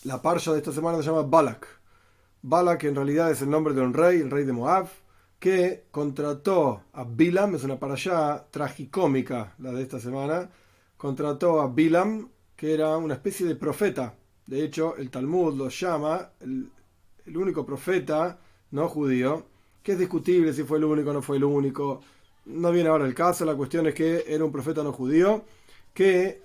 La parsha de esta semana se llama Balak. Balak en realidad es el nombre de un rey, el rey de Moab, que contrató a Bilam, es una parashá tragicómica la de esta semana, contrató a Bilam, que era una especie de profeta. De hecho, el Talmud lo llama el único profeta no judío, que es discutible si fue el único o no fue el único. No viene ahora el caso, la cuestión es que era un profeta no judío, que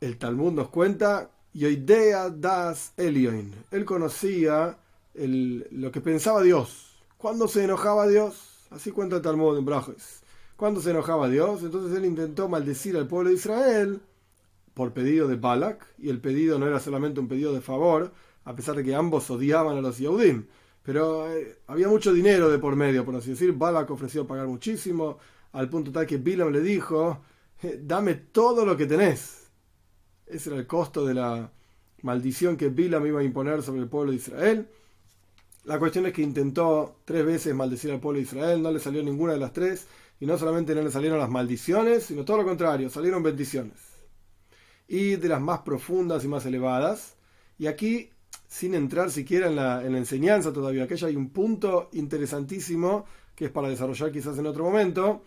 el Talmud nos cuenta, Yoidea das Elioin. Él conocía lo que pensaba Dios. Cuando se enojaba Dios, así cuenta el Talmud en Brajes. Cuando se enojaba Dios, entonces él intentó maldecir al pueblo de Israel por pedido de Balak, y el pedido no era solamente un pedido de favor, a pesar de que ambos odiaban a los Yehudim. Pero había mucho dinero de por medio, por así decir. Balak ofreció pagar muchísimo, al punto tal que Bilam le dijo, dame todo lo que tenés. Ese era el costo de la maldición que Bilam iba a imponer sobre el pueblo de Israel. La cuestión es que intentó 3 veces maldecir al pueblo de Israel, no le salió ninguna de las 3, y no solamente no le salieron las maldiciones, sino todo lo contrario, salieron bendiciones. Y de las más profundas y más elevadas. Y aquí, sin entrar siquiera en la enseñanza todavía, que hay un punto interesantísimo, que es para desarrollar quizás en otro momento,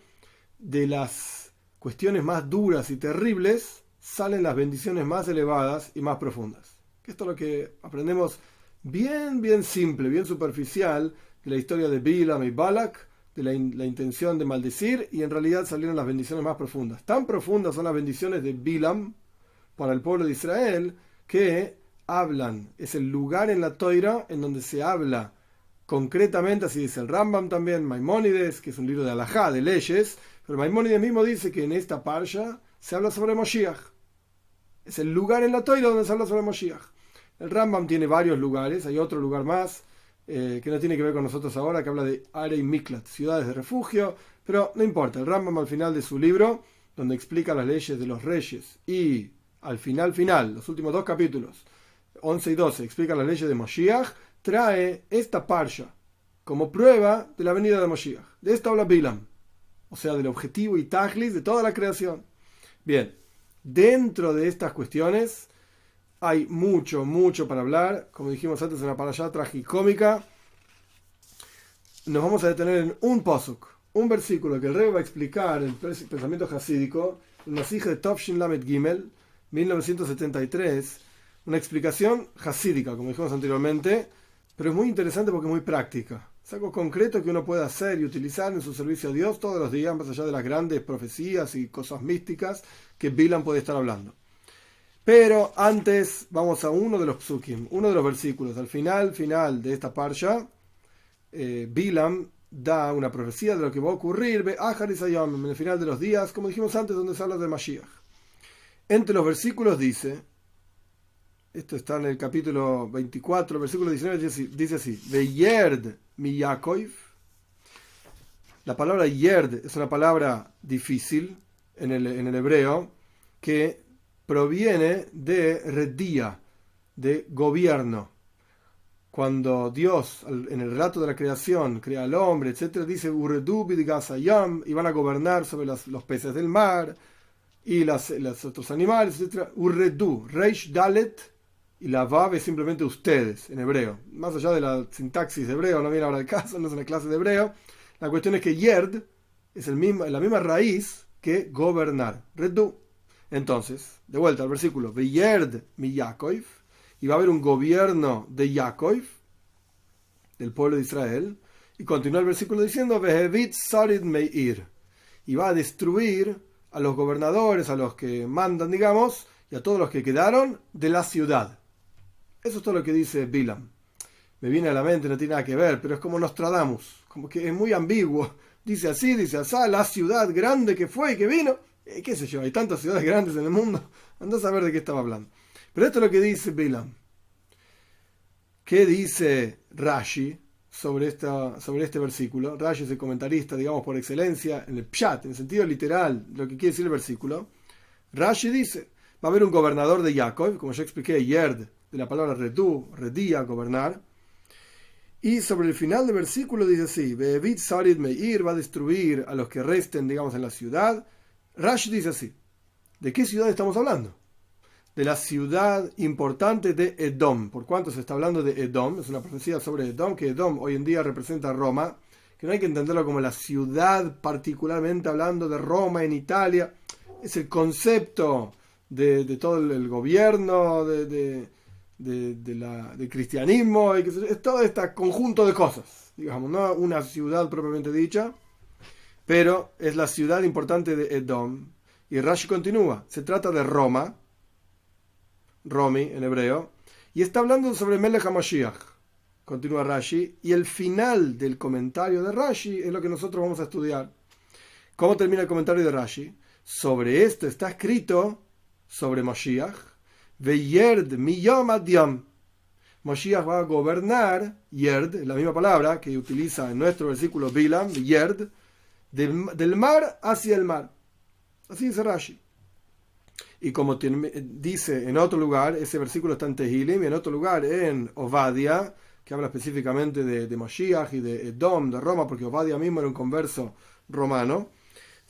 de las cuestiones más duras y terribles, salen las bendiciones más elevadas y más profundas. Esto es lo que aprendemos bien simple, bien superficial, de la historia de Bilam y Balak, de la intención de maldecir, y en realidad salieron las bendiciones más profundas. Tan profundas son las bendiciones de Bilam para el pueblo de Israel, que hablan, es el lugar en la Toira en donde se habla concretamente, así dice el Rambam también, Maimónides, que es un libro de halajá, de leyes, pero Maimónides mismo dice que en esta parsha se habla sobre Moshiach. Es el lugar en la Toira donde se habla sobre Moshiach. El Rambam tiene varios lugares, hay otro lugar más que no tiene que ver con nosotros ahora, que habla de Arei Miklat, ciudades de refugio, pero no importa. El Rambam al final de su libro, donde explica las leyes de los reyes, y al final, los últimos 2 capítulos, 11 y 12, explica las leyes de Moshiach, trae esta parsha como prueba de la venida de Moshiach. De esta habla Bilam, o sea, del objetivo y tachlis de toda la creación. Bien, dentro de estas cuestiones hay mucho para hablar. Como dijimos antes, en la parashá tragicómica, nos vamos a detener en un pasuk, un versículo que el Rebbe va a explicar el pensamiento hasídico, el Masij de Tovshin Lamed Gimel, 1973, una explicación hasídica, como dijimos anteriormente, pero es muy interesante porque es muy práctica. Es algo concreto que uno puede hacer y utilizar en su servicio a Dios todos los días, más allá de las grandes profecías y cosas místicas que Bilam puede estar hablando. Pero antes vamos a uno de los psukim, uno de los versículos. Al final de esta parsha, Bilam da una profecía de lo que va a ocurrir en el final de los días, como dijimos antes, donde se habla de Mashiach. Entre los versículos dice, esto está en el capítulo 24, versículo 19, dice así, Veyerd mi Yaakov. La palabra yerd es una palabra difícil en el hebreo, que proviene de redía, de gobierno. Cuando Dios, en el relato de la creación, crea al hombre, etc., dice, Uredu bidgasayam, y van a gobernar sobre los peces del mar, y los otros animales, etc. Urredu, Reish Dalet, y la Vav es simplemente ustedes, en hebreo. Más allá de la sintaxis de hebreo, no viene ahora el caso, no es una clase de hebreo. La cuestión es que Yerd es la misma raíz que gobernar, Redu. Entonces, de vuelta al versículo, Veyerd mi Yaakov, y va a haber un gobierno de Yaakov, del pueblo de Israel, y continúa el versículo diciendo, Vehevit Sarid Meir, y va a destruir a los gobernadores, a los que mandan, digamos, y a todos los que quedaron de la ciudad. Eso es todo lo que dice Bilam. Me viene a la mente, no tiene nada que ver, pero es como Nostradamus, como que es muy ambiguo. Dice así, dice así, la ciudad grande que fue y que vino. ¿Qué sé yo? Hay tantas ciudades grandes en el mundo. Andá a saber de qué estaba hablando. Pero esto es lo que dice Bilam. ¿Qué dice Rashi sobre este versículo? Rashi es el comentarista, digamos, por excelencia, en el pshat, en el sentido literal, lo que quiere decir el versículo. Rashi dice, va a haber un gobernador de Jacob, como ya expliqué, Yerd, de la palabra redu, redía, gobernar. Y sobre el final del versículo dice así, Be'evit Sarid Meir, va a destruir a los que resten, digamos, en la ciudad. Rashi dice así, ¿de qué ciudad estamos hablando? de la ciudad importante de Edom. ¿Por cuánto se está hablando de Edom? Es una profecía sobre Edom, que Edom hoy en día representa a Roma, que no hay que entenderlo como la ciudad, particularmente hablando de Roma en Italia. Es el concepto de todo el gobierno, del cristianismo, y es todo este conjunto de cosas, digamos, no una ciudad propiamente dicha, pero es la ciudad importante de Edom. Y Rashi continúa, se trata de Roma, Romi en hebreo, y está hablando sobre Melech HaMashiach. Continúa Rashi, y el final del comentario de Rashi es lo que nosotros vamos a estudiar. ¿Cómo termina el comentario de Rashi? Sobre esto está escrito, sobre Mashiach, Veyerd miyom ad yom. Mashiach va a gobernar, Yerd, la misma palabra que utiliza en nuestro versículo Bilam, Yerd, del mar hacia el mar. Así dice Rashi. Y como dice en otro lugar, ese versículo está en Tehilim, y en otro lugar en Ovadia, que habla específicamente de Mashiach y de Edom, de Roma, porque Ovadia mismo era un converso romano.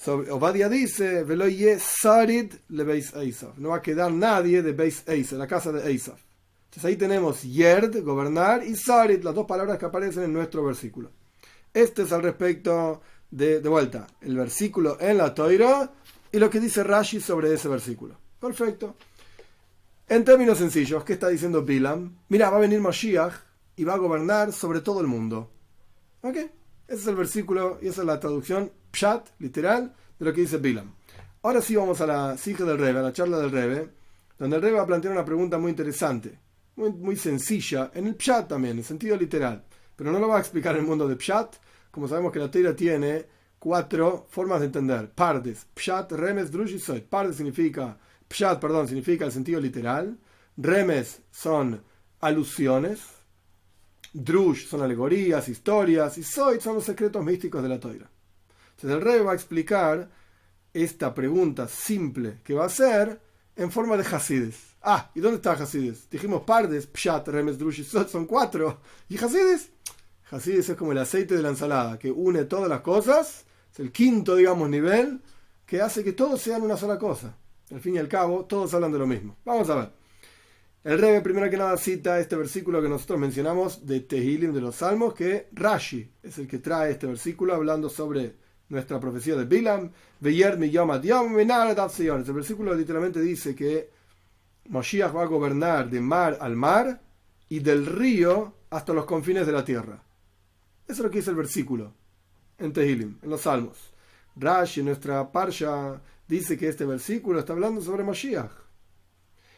Ovadia dice, Velo ye sarid le Beis Esav. No va a quedar nadie de Beis Esav, la casa de Esav. Entonces ahí tenemos Yerd, gobernar, y sarid, las dos palabras que aparecen en nuestro versículo. Este es al respecto de vuelta, el versículo en la Toira y lo que dice Rashi sobre ese versículo. Perfecto. En términos sencillos, ¿qué está diciendo Bilam? Mira, va a venir Mashiach y va a gobernar sobre todo el mundo. ¿Ok? Ese es el versículo y esa es la traducción pshat, literal, de lo que dice Bilam. Ahora sí vamos a la sija del Rebbe, a la charla del Rebbe, donde el Rebbe va a plantear una pregunta muy interesante, muy sencilla, en el pshat también, en el sentido literal. Pero no lo va a explicar en el mundo de pshat, como sabemos que la Teira tiene 4 formas de entender. Pardes, pshat, remes, drush y soit. Pardes significa el sentido literal. Remes son alusiones. Drush son alegorías, historias. Y soit son los secretos místicos de la Toira. Entonces el Rebbe va a explicar esta pregunta simple que va a hacer en forma de Hasides. ¿Y dónde está Hasides? Dijimos Pardes, pshat, remes, drush y soit son 4. ¿Y Hasides? Hasides es como el aceite de la ensalada, que une todas las cosas. Es el quinto, digamos, nivel, que hace que todos sean una sola cosa. Al fin y al cabo, todos hablan de lo mismo. Vamos a ver. El Rebbe, primero que nada, cita este versículo que nosotros mencionamos de Tehilim, de los Salmos, que Rashi es el que trae este versículo hablando sobre nuestra profecía de Bilam. El versículo literalmente dice que Mashiach va a gobernar de mar al mar y del río hasta los confines de la tierra. Eso es lo que dice el versículo en Tehilim, en los Salmos. Rashi, en nuestra parsha, dice que este versículo está hablando sobre Mashiach.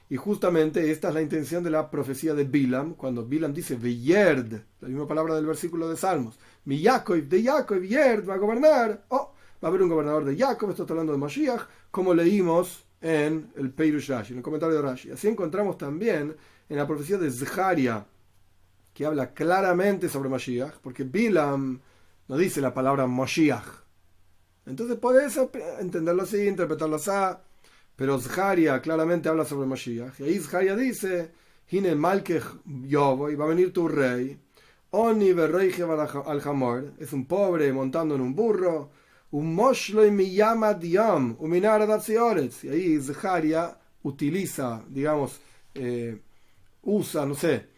Y justamente esta es la intención de la profecía de Bilam, cuando Bilam dice Veyerd, la misma palabra del versículo de Salmos. Mi Yaakov, de Yaakov, Yerd va a gobernar. Va a haber un gobernador de Yaakov, esto está hablando de Mashiach, como leímos en el Peirush Rashi, en el comentario de Rashi. Así encontramos también en la profecía de Zecharia, que habla claramente sobre Mashiach, porque Bilam no dice la palabra Mashiach. Entonces puedes entenderlo así, interpretarlo así, pero Zecharia claramente habla sobre Mashiach. Y ahí Zecharia dice, Hine Malkech Yovo, y va a venir tu rey, Oni Berreijev al Hamor, es un pobre montando en un burro, un Moshlo mi llama Diam, un Minara Datsioretz. Y ahí Zecharia utiliza, digamos, usa, no sé,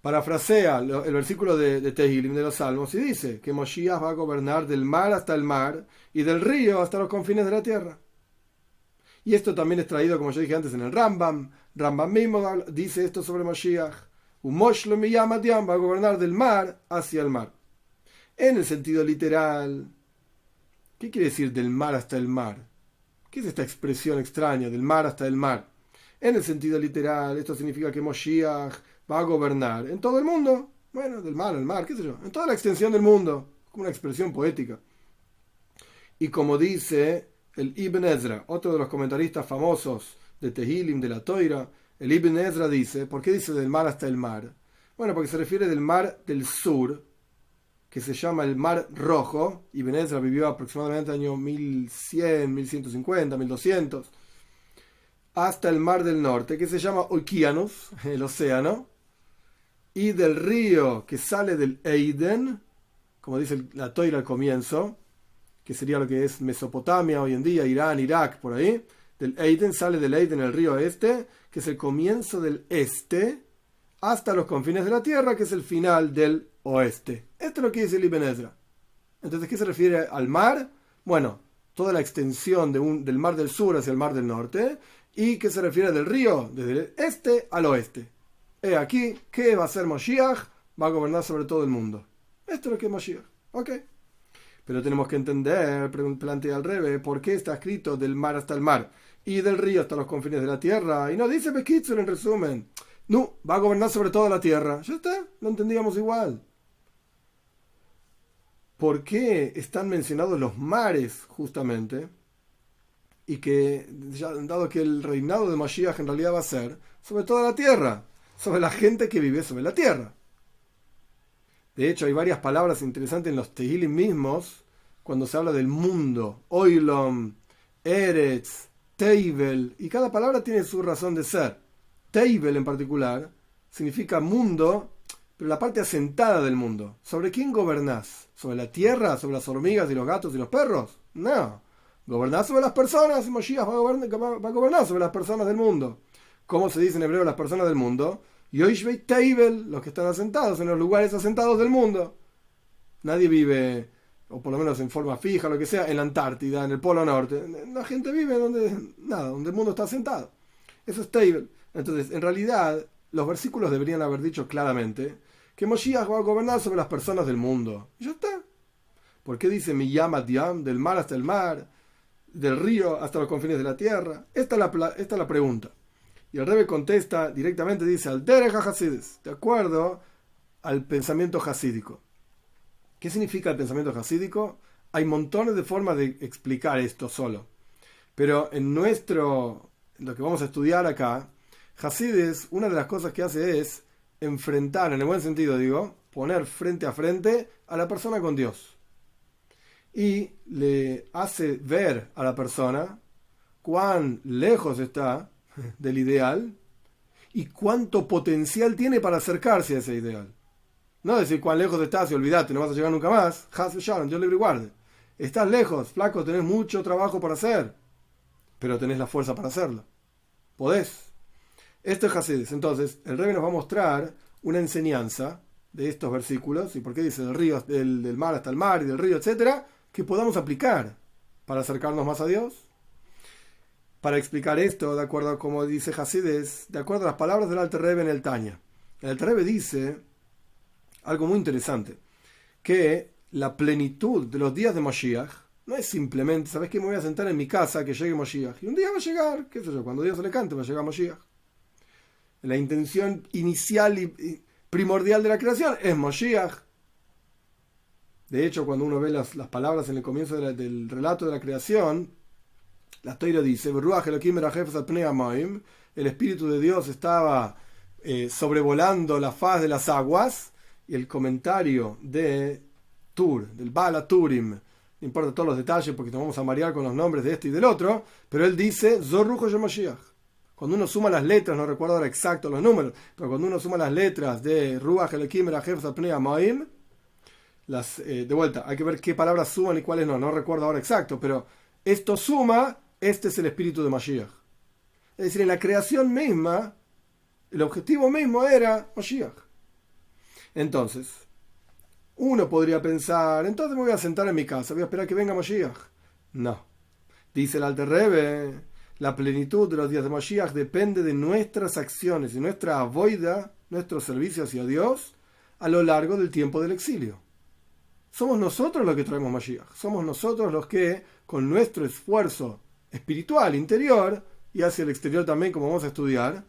parafrasea el versículo de Tehilim, de los Salmos, y dice que Moshiach va a gobernar del mar hasta el mar y del río hasta los confines de la tierra. Y esto también es traído, como yo dije antes, en el Rambam. Rambam mismo dice esto sobre Moshiach. Umoshlo miyama diam, va a gobernar del mar hacia el mar. En el sentido literal, ¿qué quiere decir del mar hasta el mar? ¿Qué es esta expresión extraña, del mar hasta el mar? En el sentido literal, esto significa que Moshiach va a gobernar en todo el mundo. Bueno, del mar al mar, qué sé yo, en toda la extensión del mundo, como una expresión poética. Y como dice el Ibn Ezra, otro de los comentaristas famosos de Tehilim, de la Toira, el Ibn Ezra dice, ¿por qué dice del mar hasta el mar? Bueno, porque se refiere del mar del sur, que se llama el Mar Rojo. Ibn Ezra vivió aproximadamente en el año 1100, 1150, 1200, hasta el mar del norte, que se llama Okeanos, el océano, y del río que sale del Eiden, como dice la Toira al comienzo, que sería lo que es Mesopotamia hoy en día, Irán, Irak, por ahí, Del Eiden sale del Eiden el río este, que es el comienzo del este, hasta los confines de la tierra, que es el final del oeste. Esto es lo que dice el Ibn Ezra. Entonces, ¿qué se refiere al mar? Bueno, toda la extensión del mar del sur hacia el mar del norte. ¿Y qué se refiere del río? Desde el este al oeste. Aquí, ¿qué va a ser Moshiach? Va a gobernar sobre todo el mundo. Esto es lo que es Moshiach. Ok. Pero tenemos que entender, plantea al revés, por qué está escrito del mar hasta el mar y del río hasta los confines de la tierra. Y no dice Bekitzer en resumen. No, va a gobernar sobre toda la tierra. Ya está, lo entendíamos igual. ¿Por qué están mencionados los mares justamente? Y que, dado que el reinado de Mashiach en realidad va a ser sobre toda la tierra, sobre la gente que vive sobre la tierra. De hecho, hay varias palabras interesantes en los Tehilim mismos, cuando se habla del mundo, Oilom, Eretz, Teibel, y cada palabra tiene su razón de ser. Teibel en particular significa mundo, pero la parte asentada del mundo. ¿Sobre quién gobernás? ¿Sobre la tierra? ¿Sobre las hormigas y los gatos y los perros? No. Gobernás sobre las personas, y Moshiach va a gobernar sobre las personas del mundo. ¿Cómo se dice en hebreo las personas del mundo? Yoishvei Teibel, los que están asentados en los lugares asentados del mundo. Nadie vive, o por lo menos en forma fija, lo que sea, en la Antártida, en el Polo Norte. La gente vive donde el mundo está asentado. Eso es Teibel. Entonces, en realidad, los versículos deberían haber dicho claramente que Moshiach va a gobernar sobre las personas del mundo. Y ya está. ¿Por qué dice Miyam ad Yam, del mar hasta el mar, del río hasta los confines de la tierra? Esta es la pregunta. Y el Rebbe contesta directamente, dice, al Derech HaHasidus, de acuerdo al pensamiento hasídico. ¿Qué significa el pensamiento hasídico? Hay montones de formas de explicar esto solo. Pero en lo que vamos a estudiar acá, Hasidus, una de las cosas que hace es enfrentar, en el buen sentido digo, poner frente a frente a la persona con Dios. Y le hace ver a la persona cuán lejos está del ideal y cuánto potencial tiene para acercarse a ese ideal. No decir cuán lejos estás y olvídate, no vas a llegar nunca más. Dios libre y guarde. Estás lejos, flaco, tenés mucho trabajo por hacer, pero tenés la fuerza para hacerlo. Podés. Esto es Hasidus. Entonces, el Rebbe nos va a mostrar una enseñanza de estos versículos, y por qué dice del río, del mar hasta el mar y del río, etcétera, que podamos aplicar para acercarnos más a Dios. Para explicar esto, de acuerdo a como dice Hasidus, de acuerdo a las palabras del Alter Rebbe en el Tanya. El Alter Rebbe dice algo muy interesante, que la plenitud de los días de Moshiach no es simplemente, ¿sabes qué? Me voy a sentar en mi casa que llegue Moshiach. Y un día va a llegar, qué sé yo, cuando Dios se le cante va a llegar Moshiach. La intención inicial y primordial de la creación es Moshiach. De hecho, cuando uno ve las palabras en el comienzo del relato de la creación, la Torah dice, el Espíritu de Dios estaba sobrevolando la faz de las aguas, y el comentario de Tur, del Bala Turim, no importa todos los detalles porque nos vamos a marear con los nombres de este y del otro, pero él dice, Zorrujo Yomoshiach. Cuando uno suma las letras, no recuerdo ahora exacto los números, pero cuando uno suma las letras de Ruach Elohim Merajef Zapnei Amoim, de vuelta, hay que ver qué palabras suman y cuáles no recuerdo ahora exacto, pero esto suma, este es el espíritu de Mashiach. Es decir, en la creación misma, el objetivo mismo era Mashiach. Entonces, uno podría pensar, entonces me voy a sentar en mi casa, voy a esperar que venga Mashiach. No. Dice el Alter Rebbe, la plenitud de los días de Mashiach depende de nuestras acciones y nuestra avoida, nuestro servicio hacia Dios, a lo largo del tiempo del exilio. Somos nosotros los que traemos Mashiach. Somos nosotros los que, con nuestro esfuerzo espiritual interior, y hacia el exterior también, como vamos a estudiar,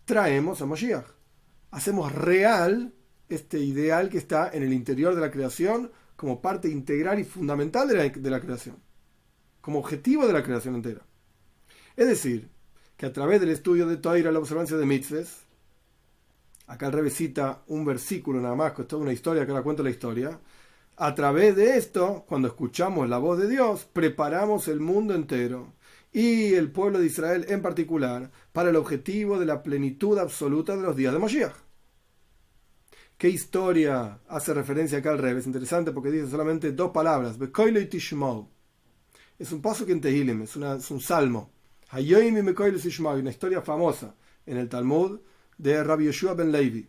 traemos a Mashiach. Hacemos real este ideal que está en el interior de la creación como parte integral y fundamental de la creación, como objetivo de la creación entera. Es decir, que a través del estudio de Torah, la observancia de mitzvahs, acá el Rebbe cita un versículo nada más, que es toda una historia, que ahora cuento la historia. A través de esto, cuando escuchamos la voz de Dios, preparamos el mundo entero y el pueblo de Israel en particular para el objetivo de la plenitud absoluta de los días de Moshiach. ¿Qué historia hace referencia acá al Rebbe? Es interesante porque dice solamente dos palabras, Bekoilo y Tishmou. Es un paso que en Tehilim, es un salmo. Hayoim y Mekoil Sishmai, una historia famosa en el Talmud de Rabbi Yoshua ben Levi.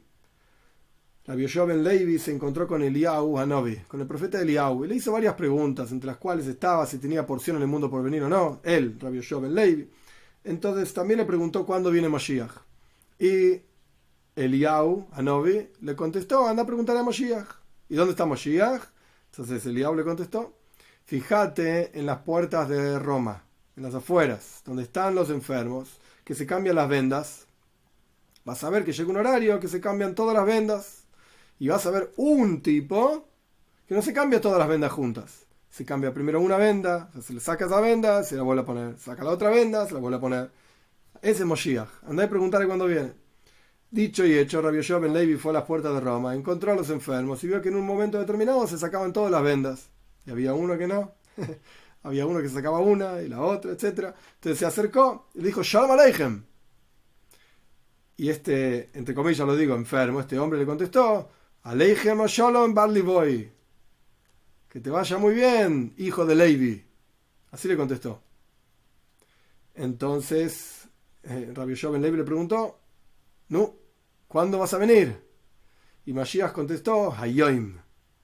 Rabbi Yoshua ben Levi se encontró con Eliyahu Hanovi, con el profeta Eliyahu, y le hizo varias preguntas, entre las cuales estaba si tenía porción en el mundo por venir o no, él, Rabbi Yoshua ben Levi. Entonces también le preguntó cuándo viene Mashiach. Y Eliyahu Hanovi le contestó, anda a preguntar a Mashiach. ¿Y dónde está Mashiach? Entonces Eliyahu le contestó, fíjate en las puertas de Roma, en las afueras, donde están los enfermos, que se cambian las vendas. Vas a ver que llega un horario que se cambian todas las vendas. Y vas a ver un tipo que no se cambia todas las vendas juntas. Se cambia primero una venda, se le saca esa venda, se la vuelve a poner. Saca la otra venda, se la vuelve a poner. Ese es Moshiach. Andá a preguntarle cuándo viene. Dicho y hecho, Rabbi Yoshua ben Levi fue a las puertas de Roma, encontró a los enfermos y vio que en un momento determinado se sacaban todas las vendas. Y había uno que no. Había uno que sacaba una y la otra, etc. Entonces se acercó y le dijo, Shalom Aleichem. Y entre comillas lo digo, enfermo, este hombre le contestó, Aleichem Shalom Bar Livoy. Que te vaya muy bien, hijo de Levi. Así le contestó. Entonces, Rabbi Yoshua ben Levi le preguntó, no, ¿cuándo vas a venir? Y Mashiach contestó, Hayoim,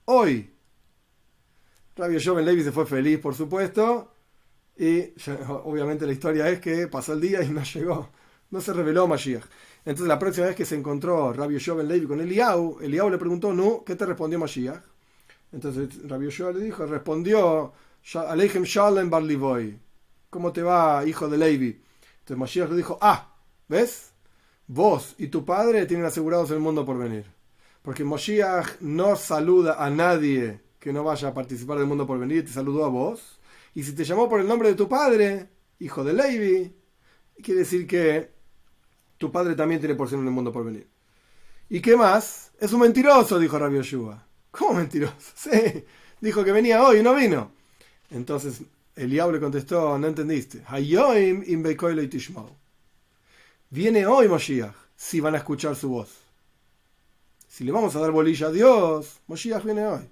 hoy. Rabbi Yoshua ben Levi se fue feliz, por supuesto, y obviamente la historia es que pasó el día y no llegó, no se reveló Mashiach. Entonces la próxima vez que se encontró Rabbi Yoshua ben Levi con Eliyahu le preguntó, no, ¿qué te respondió Mashiach? Entonces Rabbi Yoshua le dijo, respondió, Aleichem Shalom Bar Livoy, ¿cómo te va, hijo de Levi? Entonces Mashiach le dijo, ¿ves? Vos y tu padre tienen asegurados el mundo por venir. Porque Mashiach no saluda a nadie que no vaya a participar del mundo por venir, te saludó a vos. Y si te llamó por el nombre de tu padre, hijo de Levi, quiere decir que tu padre también tiene porción en el mundo por venir. ¿Y qué más? Es un mentiroso, dijo Rabbi Yoshua. ¿Cómo mentiroso? Sí, dijo que venía hoy y no vino. Entonces Eliyahu le contestó, no entendiste. Hayoim im bekoilo tishmau. Viene hoy Moshiach, si van a escuchar su voz. Si le vamos a dar bolilla a Dios, Moshiach viene hoy.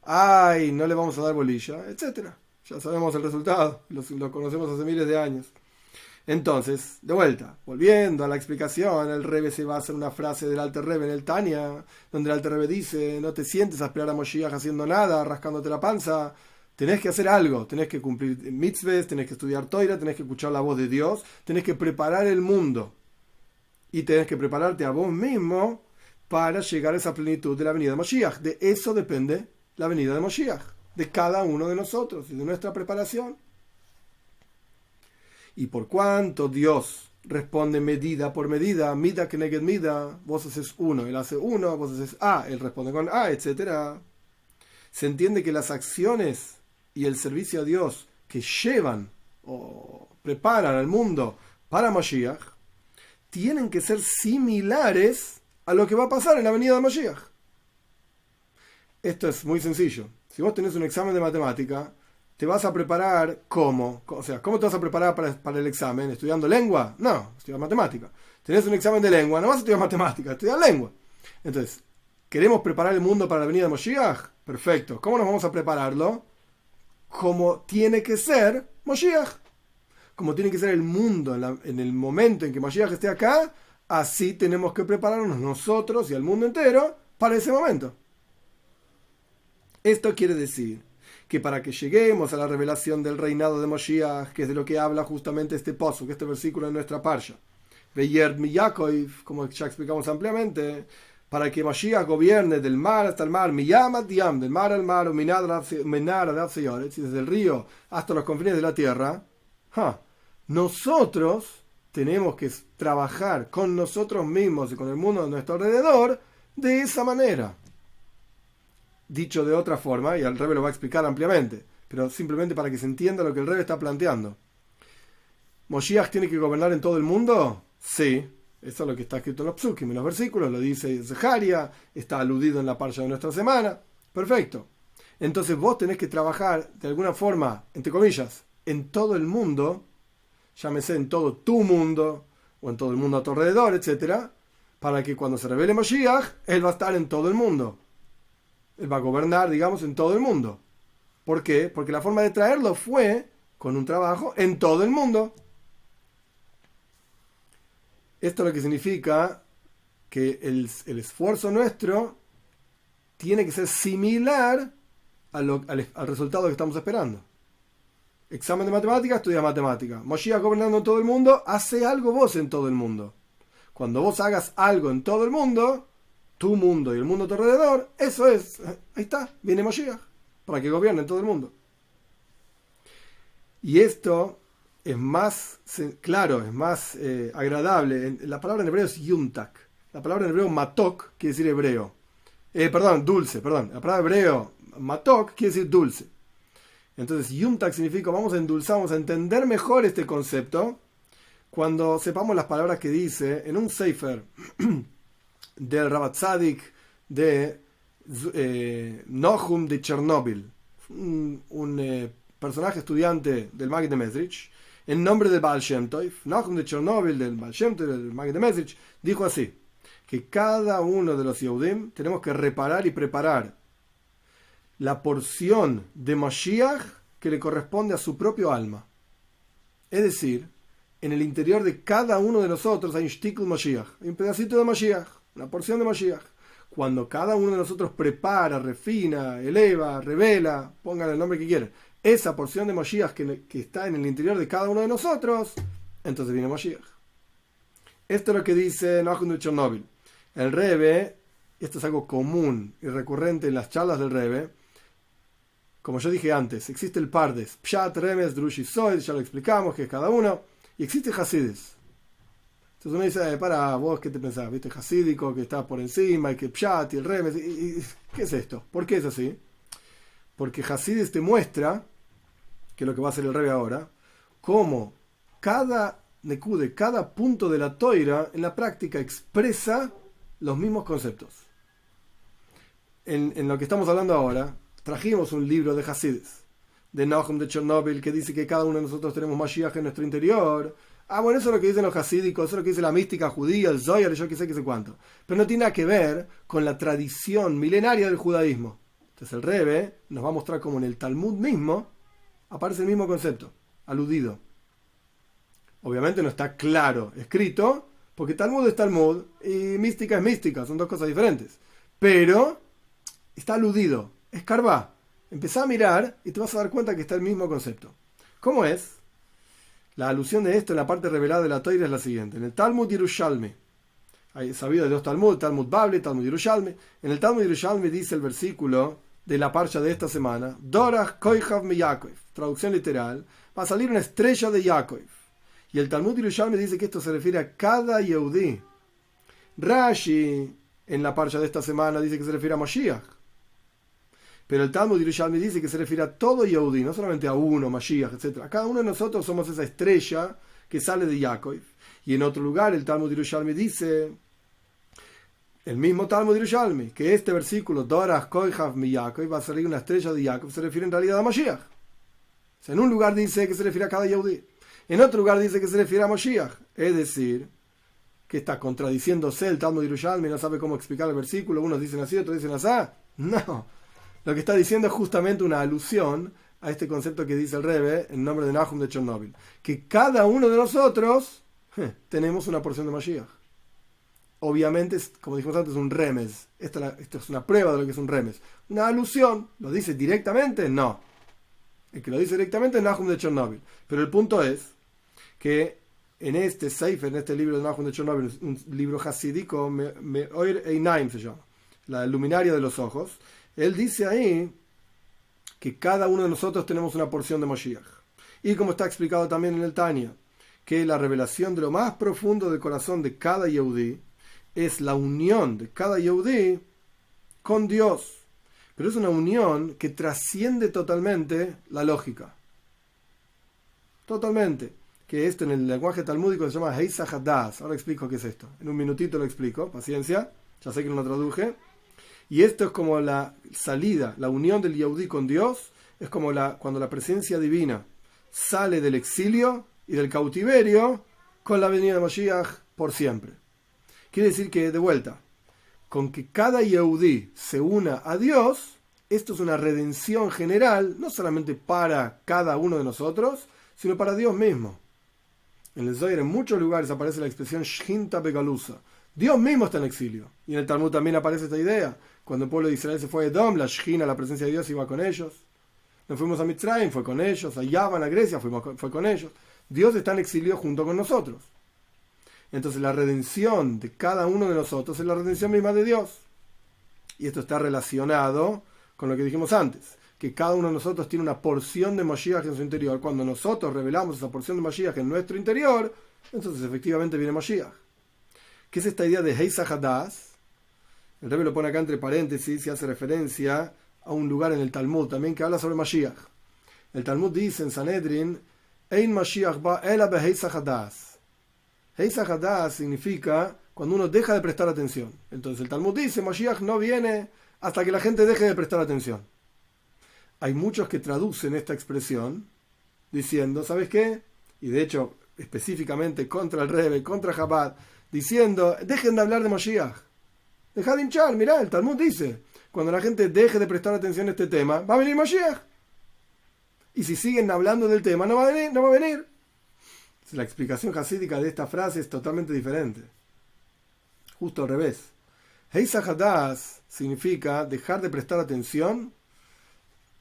Ay, no le vamos a dar bolilla, etc. Ya sabemos el resultado, lo conocemos hace miles de años. Entonces, de vuelta, volviendo a la explicación, el Rebbe se basa en una frase del Alter Rebbe en el Tanya, donde el Alter Rebbe dice, no te sientes a esperar a Moshiach haciendo nada, rascándote la panza. Tenés que hacer algo, tenés que cumplir mitzvahs, tenés que estudiar Toira, tenés que escuchar la voz de Dios, tenés que preparar el mundo y tenés que prepararte a vos mismo para llegar a esa plenitud de la venida de Moshiach. De eso depende la venida de Moshiach, de cada uno de nosotros y de nuestra preparación. Y por cuanto Dios responde medida por medida, mida que neged mida, vos haces uno, él hace uno, vos haces A, él responde con A, etc. Se entiende que las acciones y el servicio a Dios que llevan o preparan al mundo para Mashiach tienen que ser similares a lo que va a pasar en la venida de Mashiach. Esto es muy sencillo. Si vos tenés un examen de matemática, te vas a preparar ¿cómo? O sea, ¿cómo te vas a preparar para el examen? ¿Estudiando lengua? No, estudiando matemática. Tenés un examen de lengua, no vas a estudiar matemática, estudiar lengua. Entonces, ¿queremos preparar el mundo para la venida de Moshiach? Perfecto. ¿Cómo nos vamos a prepararlo? Como tiene que ser Moshiach. Como tiene que ser el mundo en el momento en que Moshiach esté acá, así tenemos que prepararnos nosotros y el mundo entero para ese momento. Esto quiere decir que para que lleguemos a la revelación del reinado de Moshiach, que es de lo que habla justamente este pasuk, este versículo en nuestra parsha, Veyerd mi Yaakov, como ya explicamos ampliamente, para que Mashiach gobierne del mar hasta el mar, Miyam ad Yam, del mar al mar, o Minar ad Seyoretz, y desde el río hasta los confines de la tierra, nosotros tenemos que trabajar con nosotros mismos y con el mundo de nuestro alrededor de esa manera. Dicho de otra forma, y el Rebbe lo va a explicar ampliamente, pero simplemente para que se entienda lo que el Rebbe está planteando. ¿Moshiach tiene que gobernar en todo el mundo? Sí. Eso es lo que está escrito en los psukim, en los versículos, lo dice Zeharia, está aludido en la parsha de nuestra semana. Perfecto. Entonces vos tenés que trabajar de alguna forma, entre comillas, en todo el mundo, llámese en todo tu mundo, o en todo el mundo a tu alrededor, etc., para que cuando se revele Moshiach, él va a estar en todo el mundo. Él va a gobernar, digamos, en todo el mundo. ¿Por qué? Porque la forma de traerlo fue con un trabajo en todo el mundo. Esto lo que significa que el esfuerzo nuestro tiene que ser similar al resultado que estamos esperando. Examen de matemática, estudia matemática. Moshiach gobernando en todo el mundo, hace algo vos en todo el mundo. Cuando vos hagas algo en todo el mundo, tu mundo y el mundo a tu alrededor, eso es, ahí está, viene Moshiach, para que gobierne en todo el mundo. Y esto es más claro, es más agradable. La palabra en hebreo es yuntak. La palabra en hebreo matok quiere decir hebreo. Dulce. La palabra hebreo matok quiere decir dulce. Entonces yuntak significa vamos a endulzar, vamos a entender mejor este concepto cuando sepamos las palabras que dice en un sefer del Rabat Tzadik de Nohum de Chernóbil, un personaje estudiante del Maggid de Mezrich, en nombre de Baal Shem Tov. Nohum de Chernóbil, del Baal Shem Tov, del Maggid de Mezrich, dijo así, que cada uno de los Yehudim tenemos que reparar y preparar la porción de Mashiach que le corresponde a su propio alma. Es decir, en el interior de cada uno de nosotros hay un shtikl Mashiach, hay un pedacito de Mashiach, una porción de Mashiach. Cuando cada uno de nosotros prepara, refina, eleva, revela, pongan el nombre que quieran, esa porción de Mashiach que está en el interior de cada uno de nosotros, entonces viene Mashiach. Esto es lo que dice Nohum de Chernóbil. El Rebbe, esto es algo común y recurrente en las charlas del Rebbe, como yo dije antes, existe el Pardes, Pshat, Remes, Drush y Soid, ya lo explicamos, que es cada uno, y existe Hasides. Entonces uno dice, para vos, ¿qué te pensás? ¿Viste? Hasídico, que está por encima, y que Pshat y el Remes, ¿qué es esto? ¿Por qué es así? Porque Hasides te muestra, que es lo que va a hacer el Rebbe ahora, cómo cada nekude, cada punto de la toira en la práctica expresa los mismos conceptos. En lo que estamos hablando ahora, trajimos un libro de Hasides, de Nohum de Chernóbil, que dice que cada uno de nosotros tenemos Mashiach en nuestro interior. Bueno, eso es lo que dicen los hasídicos, eso es lo que dice la mística judía, el Zohar, yo qué sé cuánto. Pero no tiene nada que ver con la tradición milenaria del judaísmo. Entonces el Rebbe nos va a mostrar cómo en el Talmud mismo aparece el mismo concepto, aludido. Obviamente no está claro escrito, porque Talmud es Talmud y mística es mística, son dos cosas diferentes. Pero está aludido, escarbá. Empezá a mirar y te vas a dar cuenta que está el mismo concepto. ¿Cómo es? La alusión de esto en la parte revelada de la Toira es la siguiente. En el Talmud Yerushalmi, hay sabido de dos Talmud, Talmud Bavli, Talmud Yerushalmi. En el Talmud Yerushalmi dice el versículo de la parsha de esta semana, Dorach Koichav mi Yaakov, traducción literal, va a salir una estrella de Yaakov. Y el Talmud Yerushalmi dice que esto se refiere a cada Yehudí. Rashi, en la parsha de esta semana, dice que se refiere a Mashiach. Pero el Talmud Yerushalmi dice que se refiere a todo Yehudí, no solamente a uno, Mashiach, etc. Cada uno de nosotros somos esa estrella que sale de Yaakov. Y en otro lugar el Talmud Yerushalmi dice, el mismo Talmud Yerushalmi, que este versículo, Dorach Koichav mi Yaakov, va a salir una estrella de Yaakov, se refiere en realidad a Mashiach. O sea, en un lugar dice que se refiere a cada Yehudí. En otro lugar dice que se refiere a Mashiach. Es decir, que está contradiciéndose el Talmud Yerushalmi, no sabe cómo explicar el versículo. Unos dicen así, otros dicen así. No. Lo que está diciendo es justamente una alusión a este concepto que dice el Rebbe en nombre de Nohum de Chernóbil. Que cada uno de nosotros tenemos una porción de Mashiach. Obviamente, como dijimos antes, un remes. Esto es una prueba de lo que es un remes. Una alusión. ¿Lo dice directamente? No. El que lo dice directamente es Nohum de Chernóbil. Pero el punto es que en este Sefer, en este libro de Nohum de Chernóbil, un libro hasídico, Me'or Einaim se llama, la luminaria de los ojos, él dice ahí que cada uno de nosotros tenemos una porción de Moshiach. Y como está explicado también en el Tanya, que la revelación de lo más profundo del corazón de cada Yehudí es la unión de cada Yehudí con Dios. Pero es una unión que trasciende totalmente la lógica. Totalmente. Que esto en el lenguaje talmúdico se llama Heisach Hadas. Ahora explico qué es esto. En un minutito lo explico. Paciencia. Ya sé que no lo traduje. Y esto es como la salida, la unión del Yehudí con Dios. Es como cuando la presencia divina sale del exilio y del cautiverio con la venida de Mashiach por siempre. Quiere decir que, de vuelta, con que cada Yehudí se una a Dios, esto es una redención general, no solamente para cada uno de nosotros, sino para Dios mismo. En el Zohar en muchos lugares aparece la expresión Shchinta Begalusa. Dios mismo está en exilio. Y en el Talmud también aparece esta idea. Cuando el pueblo de Israel se fue a Edom, la Shechina, la presencia de Dios, iba con ellos. Nos fuimos a Mitzrayim, fue con ellos. A Yavan, a Grecia, fue con ellos. Dios está en exilio junto con nosotros. Entonces la redención de cada uno de nosotros es la redención misma de Dios. Y esto está relacionado con lo que dijimos antes, que cada uno de nosotros tiene una porción de Mashiach en su interior. Cuando nosotros revelamos esa porción de Mashiach en nuestro interior, entonces efectivamente viene Mashiach. ¿Qué es esta idea de Heisa Hadas? El Rebbe lo pone acá entre paréntesis y hace referencia a un lugar en el Talmud también que habla sobre Mashiach. El Talmud dice en Sanedrin, Ein Mashiach ba ela be Heisa Hadas. Heisa Hadas significa cuando uno deja de prestar atención. Entonces el Talmud dice, Mashiach no viene hasta que la gente deje de prestar atención. Hay muchos que traducen esta expresión diciendo, ¿sabes qué? Y de hecho, específicamente contra el Rebbe, contra Chabad, diciendo, dejen de hablar de Mashiach. Dejad de hinchar, mirá, el Talmud dice, cuando la gente deje de prestar atención a este tema, va a venir Mashiach. Y si siguen hablando del tema, no va a venir. La explicación hasídica de esta frase es totalmente diferente. Justo al revés. Heisa Hadas significa dejar de prestar atención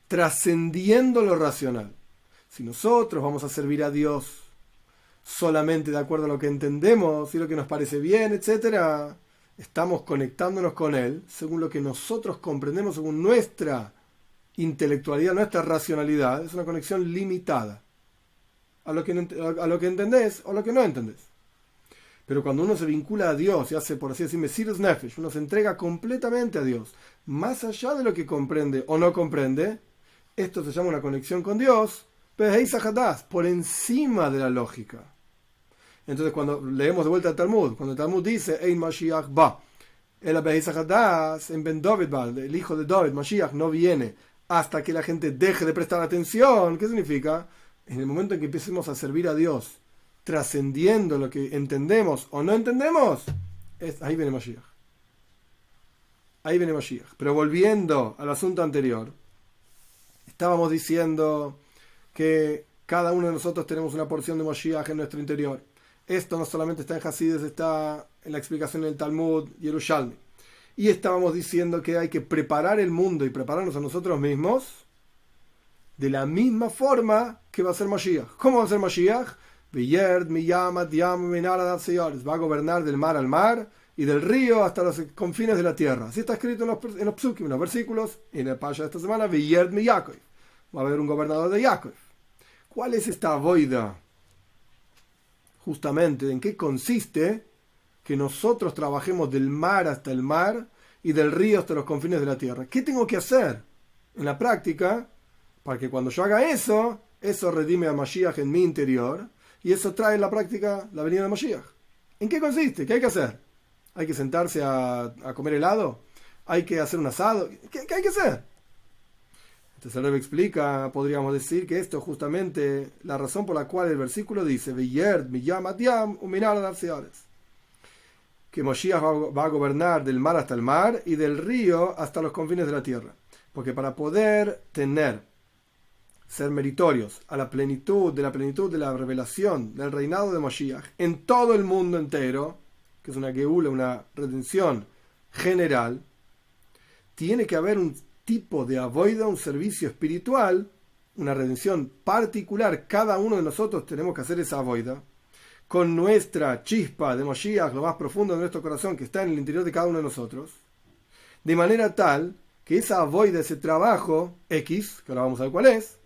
trascendiendo lo racional. Si nosotros vamos a servir a Dios solamente de acuerdo a lo que entendemos y lo que nos parece bien, etc., estamos conectándonos con Él según lo que nosotros comprendemos, según nuestra intelectualidad, nuestra racionalidad. Es una conexión limitada a lo que entendés o lo que no entendés. Pero cuando uno se vincula a Dios y hace, por así decir, Mesirus Nefesh, uno se entrega completamente a Dios, más allá de lo que comprende o no comprende, esto se llama una conexión con Dios, por encima de la lógica. Entonces cuando leemos de vuelta el Talmud, cuando el Talmud dice, Ein Mashiach ba, en Ben David ba, el hijo de David, Mashiach no viene hasta que la gente deje de prestar atención. ¿Qué significa? En el momento en que empecemos a servir a Dios, trascendiendo lo que entendemos o no entendemos, ahí viene Mashiach. Ahí viene Mashiach. Pero volviendo al asunto anterior, estábamos diciendo que cada uno de nosotros tenemos una porción de Mashiach en nuestro interior. Esto no solamente está en Hasidus, está en la explicación del Talmud Yerushalmi. Y estábamos diciendo que hay que preparar el mundo y prepararnos a nosotros mismos de la misma forma que va a ser Mashiach. ¿Cómo va a ser Mashiach? Va a gobernar del mar al mar y del río hasta los confines de la tierra. Así está escrito en los psukim, en los versículos, y en el Pasha de esta semana, Veyerd mi Yaakov. Va a haber un gobernador de Yaakov. ¿Cuál es esta avoida? Justamente, ¿en qué consiste que nosotros trabajemos del mar hasta el mar y del río hasta los confines de la tierra? ¿Qué tengo que hacer en la práctica para que cuando yo haga eso redime a Mashiach en mi interior y eso trae en la práctica la venida de Mashiach? ¿En qué consiste? ¿Qué hay que hacer? ¿Hay que sentarse a comer helado? ¿Hay que hacer un asado? ¿Qué hay que hacer? Entonces el Rebbe explica, podríamos decir, que esto es justamente la razón por la cual el versículo dice que Mashiach va a gobernar del mar hasta el mar y del río hasta los confines de la tierra. Porque para poder ser meritorios a la plenitud de la revelación del reinado de Mashiach en todo el mundo entero, que es una geula, una redención general, tiene que haber un tipo de avoida, un servicio espiritual, una redención particular. Cada uno de nosotros tenemos que hacer esa avoida con nuestra chispa de Mashiach, lo más profundo de nuestro corazón, que está en el interior de cada uno de nosotros, de manera tal que esa avoida, ese trabajo X, que ahora vamos a ver cuál es,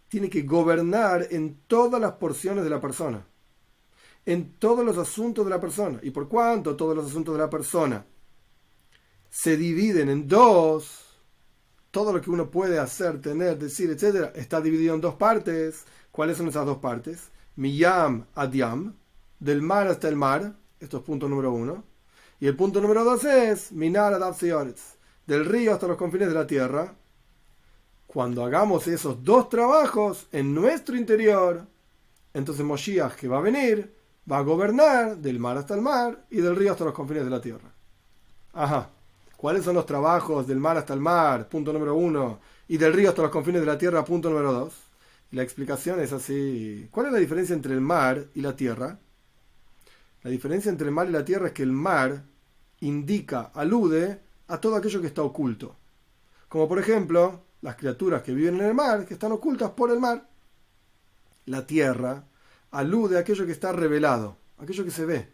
tiene que gobernar en todas las porciones de la persona, en todos los asuntos de la persona. Y por cuanto todos los asuntos de la persona se dividen en dos, todo lo que uno puede hacer, tener, decir, etc., está dividido en dos partes. ¿Cuáles son esas dos partes? Miyam ad yam, del mar hasta el mar. Esto es punto número 1. Y el punto número 2 es Minar ad Abseoretz, del río hasta los confines de la tierra. Cuando hagamos esos dos trabajos en nuestro interior, entonces Moshiach, que va a venir, va a gobernar del mar hasta el mar y del río hasta los confines de la tierra. Ajá. ¿Cuáles son los trabajos del mar hasta el mar? Punto número 1. Y del río hasta los confines de la tierra. Punto número 2. Y la explicación es así. ¿Cuál es la diferencia entre el mar y la tierra? La diferencia entre el mar y la tierra es que el mar indica, alude a todo aquello que está oculto. Como por ejemplo, las criaturas que viven en el mar, que están ocultas por el mar. La tierra alude a aquello que está revelado, aquello que se ve.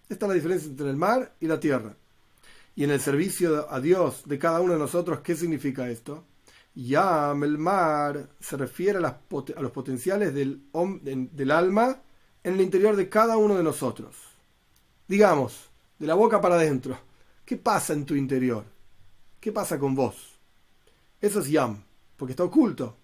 Esta es la diferencia entre el mar y la tierra. Y en el servicio a Dios de cada uno de nosotros, ¿qué significa esto? Yam, el mar, se refiere a los potenciales del alma en el interior de cada uno de nosotros. Digamos, de la boca para adentro. ¿Qué pasa en tu interior? ¿Qué pasa con vos? Eso es Yam, porque está oculto.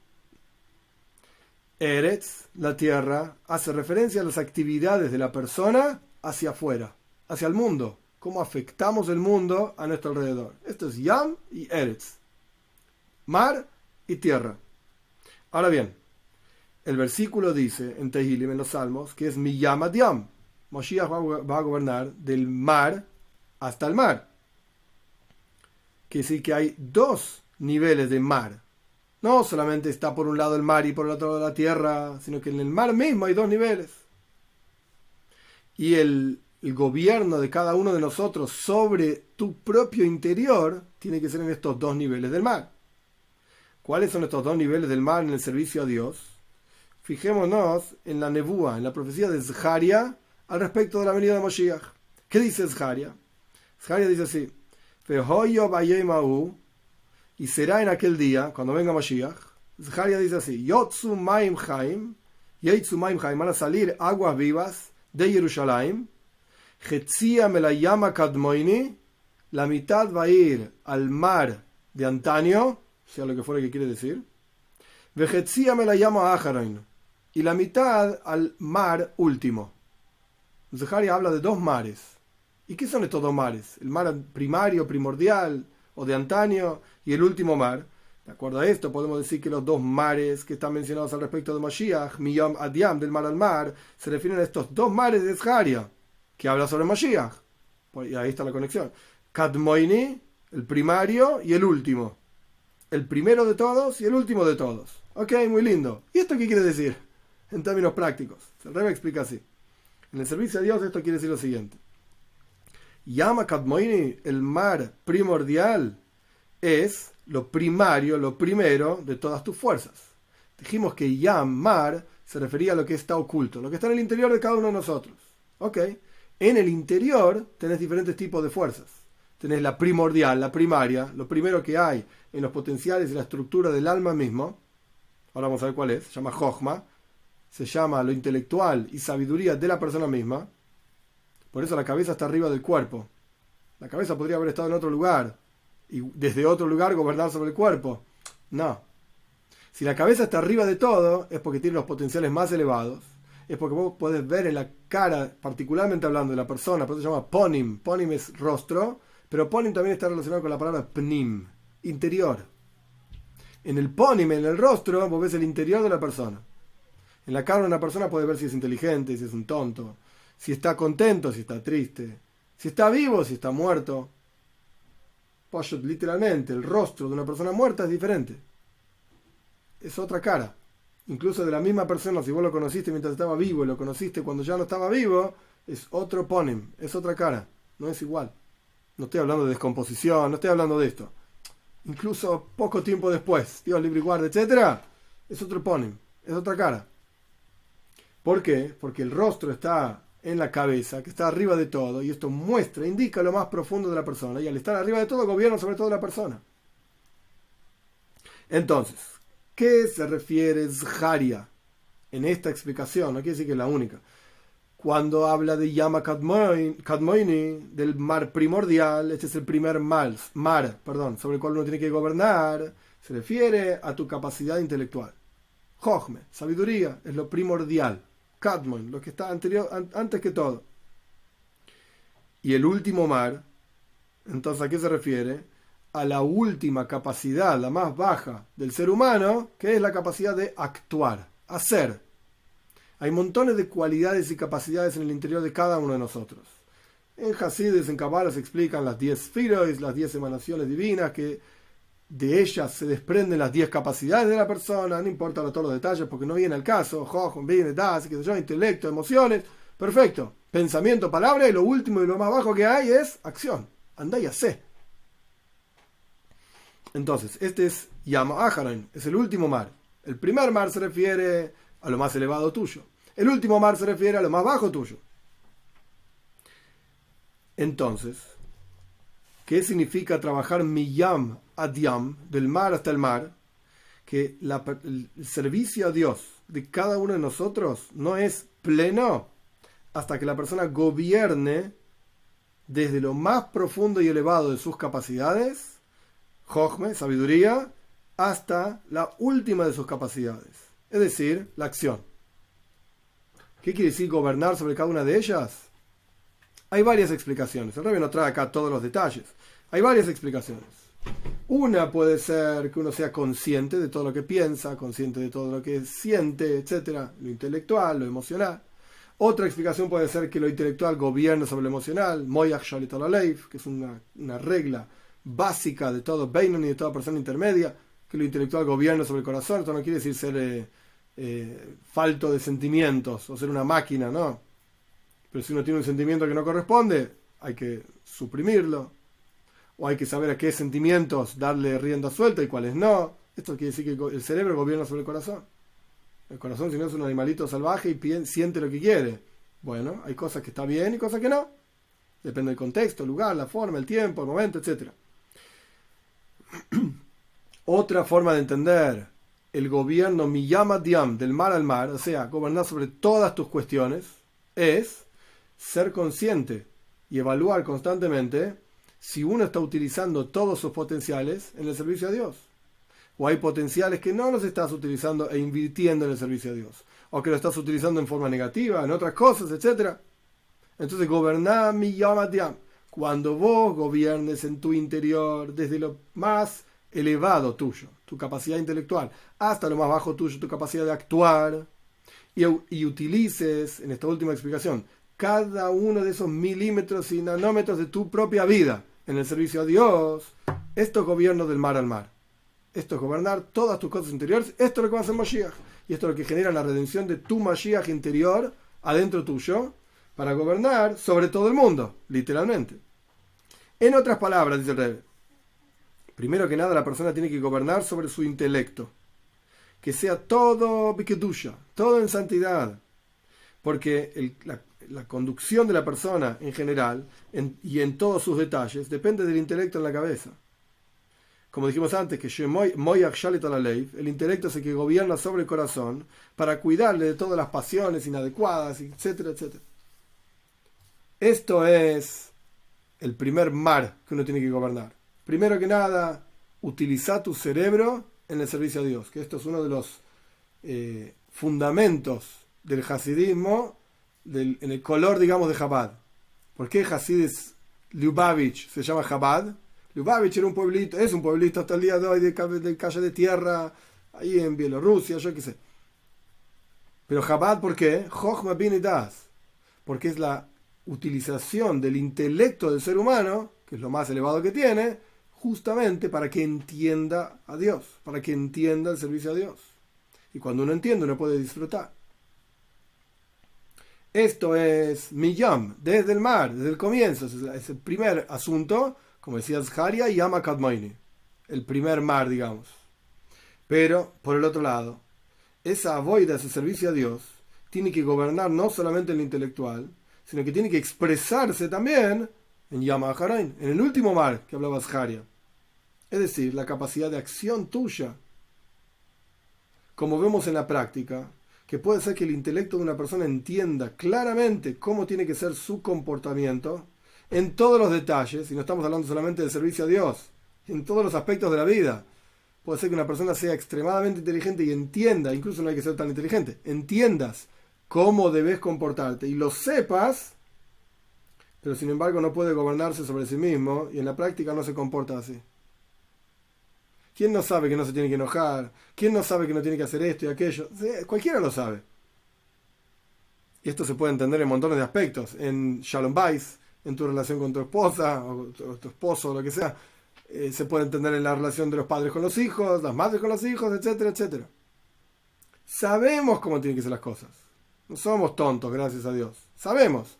Eretz, la tierra, hace referencia a las actividades de la persona hacia afuera, hacia el mundo. Cómo afectamos el mundo a nuestro alrededor. Esto es Yam y Eretz. Mar y tierra. Ahora bien, el versículo dice en Tehilim, en los Salmos, que es mi Yam ad Yam. Moshiach va a gobernar del mar hasta el mar. Quiere decir que hay dos niveles de mar. No solamente está por un lado el mar y por el otro lado la tierra, sino que en el mar mismo hay dos niveles. Y el gobierno de cada uno de nosotros sobre tu propio interior tiene que ser en estos dos niveles del mar. ¿Cuáles son estos dos niveles del mar en el servicio a Dios? Fijémonos en la nebúa, en la profecía de Zaharia al respecto de la venida de Moshiach. ¿Qué dice Zaharia? Zaharia dice así: Vehoyo bayemau, y será en aquel día, cuando venga Moshiach. Zaharia dice así: Yotzu maim chaim, Yeitzu maim chaim, van a salir aguas vivas de Jerusalén. Chetzia melayama kadmoini, la mitad va a ir al mar de antaño, sea lo que fuera que quiere decir. Vechetzia melayama acharon, y la mitad al mar último. Zaharia habla de dos mares. ¿Y qué son estos dos mares? El mar primario, primordial o de antaño, y el último mar. De acuerdo a esto, podemos decir que los dos mares que están mencionados al respecto de Mashiach, Miyam Adiam, del mar al mar, se refieren a estos dos mares de Zaharia, que habla sobre Mashiach. Y ahí está la conexión. Kadmoini, el primario y el último. El primero de todos y el último de todos. Ok, muy lindo. ¿Y esto qué quiere decir? En términos prácticos. El Rebbe explica así. En el servicio a Dios esto quiere decir lo siguiente. Yama Kadmoini, el mar primordial, es lo primario, lo primero de todas tus fuerzas. Dijimos que Yam, mar, se refería a lo que está oculto, lo que está en el interior de cada uno de nosotros. Ok. En el interior tenés diferentes tipos de fuerzas. Tenés la primordial, la primaria, lo primero que hay en los potenciales y la estructura del alma mismo. Ahora vamos a ver cuál es. Se llama Jochma. Se llama lo intelectual y sabiduría de la persona misma. Por eso la cabeza está arriba del cuerpo. La cabeza podría haber estado en otro lugar y desde otro lugar gobernar sobre el cuerpo. No. Si la cabeza está arriba de todo, es porque tiene los potenciales más elevados. Es porque vos podés ver en la cara, particularmente hablando de la persona, por eso se llama ponim. Ponim es rostro, pero ponim también está relacionado con la palabra pnim, interior. En el ponim, en el rostro, vos ves el interior de la persona. En la cara de una persona puedes ver si es inteligente, si es un tonto, si está contento, si está triste, si está vivo, si está muerto. Pues literalmente, el rostro de una persona muerta es diferente. Es otra cara. Incluso de la misma persona, si vos lo conociste mientras estaba vivo y lo conociste cuando ya no estaba vivo, es otro ponem, es otra cara, no es igual. No estoy hablando de descomposición, no estoy hablando de esto. Incluso poco tiempo después, Dios libre y guarde, etcétera, es otro ponem, es otra cara. ¿Por qué? Porque el rostro está en la cabeza, que está arriba de todo, y esto muestra, indica lo más profundo de la persona, y al estar arriba de todo, gobierna sobre todo la persona. Entonces, ¿qué se refiere Zaharia en esta explicación? No quiere decir que es la única. Cuando habla de Yama Kadmoini, del mar primordial, este es el primer mar, sobre el cual uno tiene que gobernar, se refiere a tu capacidad intelectual. Jochme, sabiduría, es lo primordial. Kadmoin, lo que está antes que todo. Y el último mar, entonces, ¿a qué se refiere? A la última capacidad, la más baja del ser humano, que es la capacidad de actuar, hacer. Hay montones de cualidades y capacidades en el interior de cada uno de nosotros. En Hasidus, en Kabbalah, se explican las 10 Sfiros, las 10 emanaciones divinas, que de ellas se desprenden las 10 capacidades de la persona, no importa todos los detalles porque no viene al caso, viene, das, qué sé yo, intelecto, emociones, perfecto, pensamiento, palabra, y lo último y lo más bajo que hay es acción, andá y hacé. Entonces, este es Yam Aharon, es el último mar. El primer mar se refiere a lo más elevado tuyo, el último mar se refiere a lo más bajo tuyo. Entonces, ¿qué significa trabajar miyam ad yam, del mar hasta el mar? Que el servicio a Dios de cada uno de nosotros no es pleno hasta que la persona gobierne desde lo más profundo y elevado de sus capacidades, Jochme, sabiduría, hasta la última de sus capacidades, es decir, la acción. ¿Qué quiere decir gobernar sobre cada una de ellas? Hay varias explicaciones. El Rebbe no trae acá todos los detalles. Hay varias explicaciones. Una puede ser que uno sea consciente de todo lo que piensa, consciente de todo lo que siente, etcétera, lo intelectual, lo emocional. Otra explicación puede ser que lo intelectual gobierne sobre lo emocional, Moyach Shalit al Aleif, que es una regla básica de todo Beinoni, de toda persona intermedia, que lo intelectual gobierne sobre el corazón. Esto no quiere decir ser falto de sentimientos o ser una máquina, ¿no? Pero si uno tiene un sentimiento que no corresponde, hay que suprimirlo. O hay que saber a qué sentimientos darle rienda suelta y cuáles no. Esto quiere decir que el cerebro gobierna sobre el corazón. El corazón, si no, es un animalito salvaje y siente lo que quiere. Bueno, hay cosas que está bien y cosas que no. Depende del contexto, el lugar, la forma, el tiempo, el momento, etc. Otra forma de entender el gobierno miyam ad yam, del mar al mar, o sea, gobernar sobre todas tus cuestiones, es ser consciente y evaluar constantemente si uno está utilizando todos sus potenciales en el servicio a Dios, o hay potenciales que no los estás utilizando e invirtiendo en el servicio a Dios, o que lo estás utilizando en forma negativa, en otras cosas, etc. Entonces, gobernar miyam ad yam, cuando vos gobiernes en tu interior desde lo más elevado tuyo, tu capacidad intelectual, hasta lo más bajo tuyo, tu capacidad de actuar, y utilices, en esta última explicación, cada uno de esos milímetros y nanómetros de tu propia vida en el servicio a Dios. Esto es gobierno del mar al mar. Esto es gobernar todas tus cosas interiores. Esto es lo que va a hacer Mashiach. Y esto es lo que genera la redención de tu Mashiach interior adentro tuyo para gobernar sobre todo el mundo, literalmente. En otras palabras, dice el Rebbe, primero que nada la persona tiene que gobernar sobre su intelecto. Que sea todo bikedusha, todo en santidad. Porque la conducción de la persona en general y en todos sus detalles depende del intelecto en la cabeza. Como dijimos antes, que Moyach Shalit al Aleif, el intelecto es el que gobierna sobre el corazón para cuidarle de todas las pasiones inadecuadas, etcétera, etcétera. Esto es el primer mar que uno tiene que gobernar. Primero que nada, utiliza tu cerebro en el servicio a Dios, que esto es uno de los fundamentos del hasidismo, en el color, digamos, de Chabad. ¿Por qué Hasidis Lubavitch se llama Chabad? Lubavitch era un pueblito, es un pueblito hasta el día de hoy de calle de tierra, ahí en Bielorrusia, yo qué sé. Pero Chabad, ¿por qué? Chochma bin y das, porque es la utilización del intelecto del ser humano, que es lo más elevado que tiene, justamente para que entienda a Dios, para que entienda el servicio a Dios. Y cuando uno entiende, uno puede disfrutar. Esto es miyam, desde el mar, desde el comienzo. Es el primer asunto, como decía Zharia, Yama Kadmoini, el primer mar, digamos. Pero, por el otro lado, esa avoida, ese servicio a Dios, tiene que gobernar no solamente en lo intelectual, sino que tiene que expresarse también en Yama Harain, en el último mar que hablaba Zharia. Es decir, la capacidad de acción tuya. Como vemos en la práctica, que puede ser que el intelecto de una persona entienda claramente cómo tiene que ser su comportamiento en todos los detalles, y no estamos hablando solamente del servicio a Dios, en todos los aspectos de la vida. Puede ser que una persona sea extremadamente inteligente y entienda, incluso no hay que ser tan inteligente, entiendas cómo debes comportarte y lo sepas, pero sin embargo no puede gobernarse sobre sí mismo y en la práctica no se comporta así. ¿Quién no sabe que no se tiene que enojar? ¿Quién no sabe que no tiene que hacer esto y aquello? Cualquiera lo sabe. Y esto se puede entender en montones de aspectos. En Shalom Bayis, en tu relación con tu esposa o tu esposo o lo que sea. Se puede entender en la relación de los padres con los hijos, las madres con los hijos, etcétera, etcétera. Sabemos cómo tienen que ser las cosas. No somos tontos, gracias a Dios. Sabemos.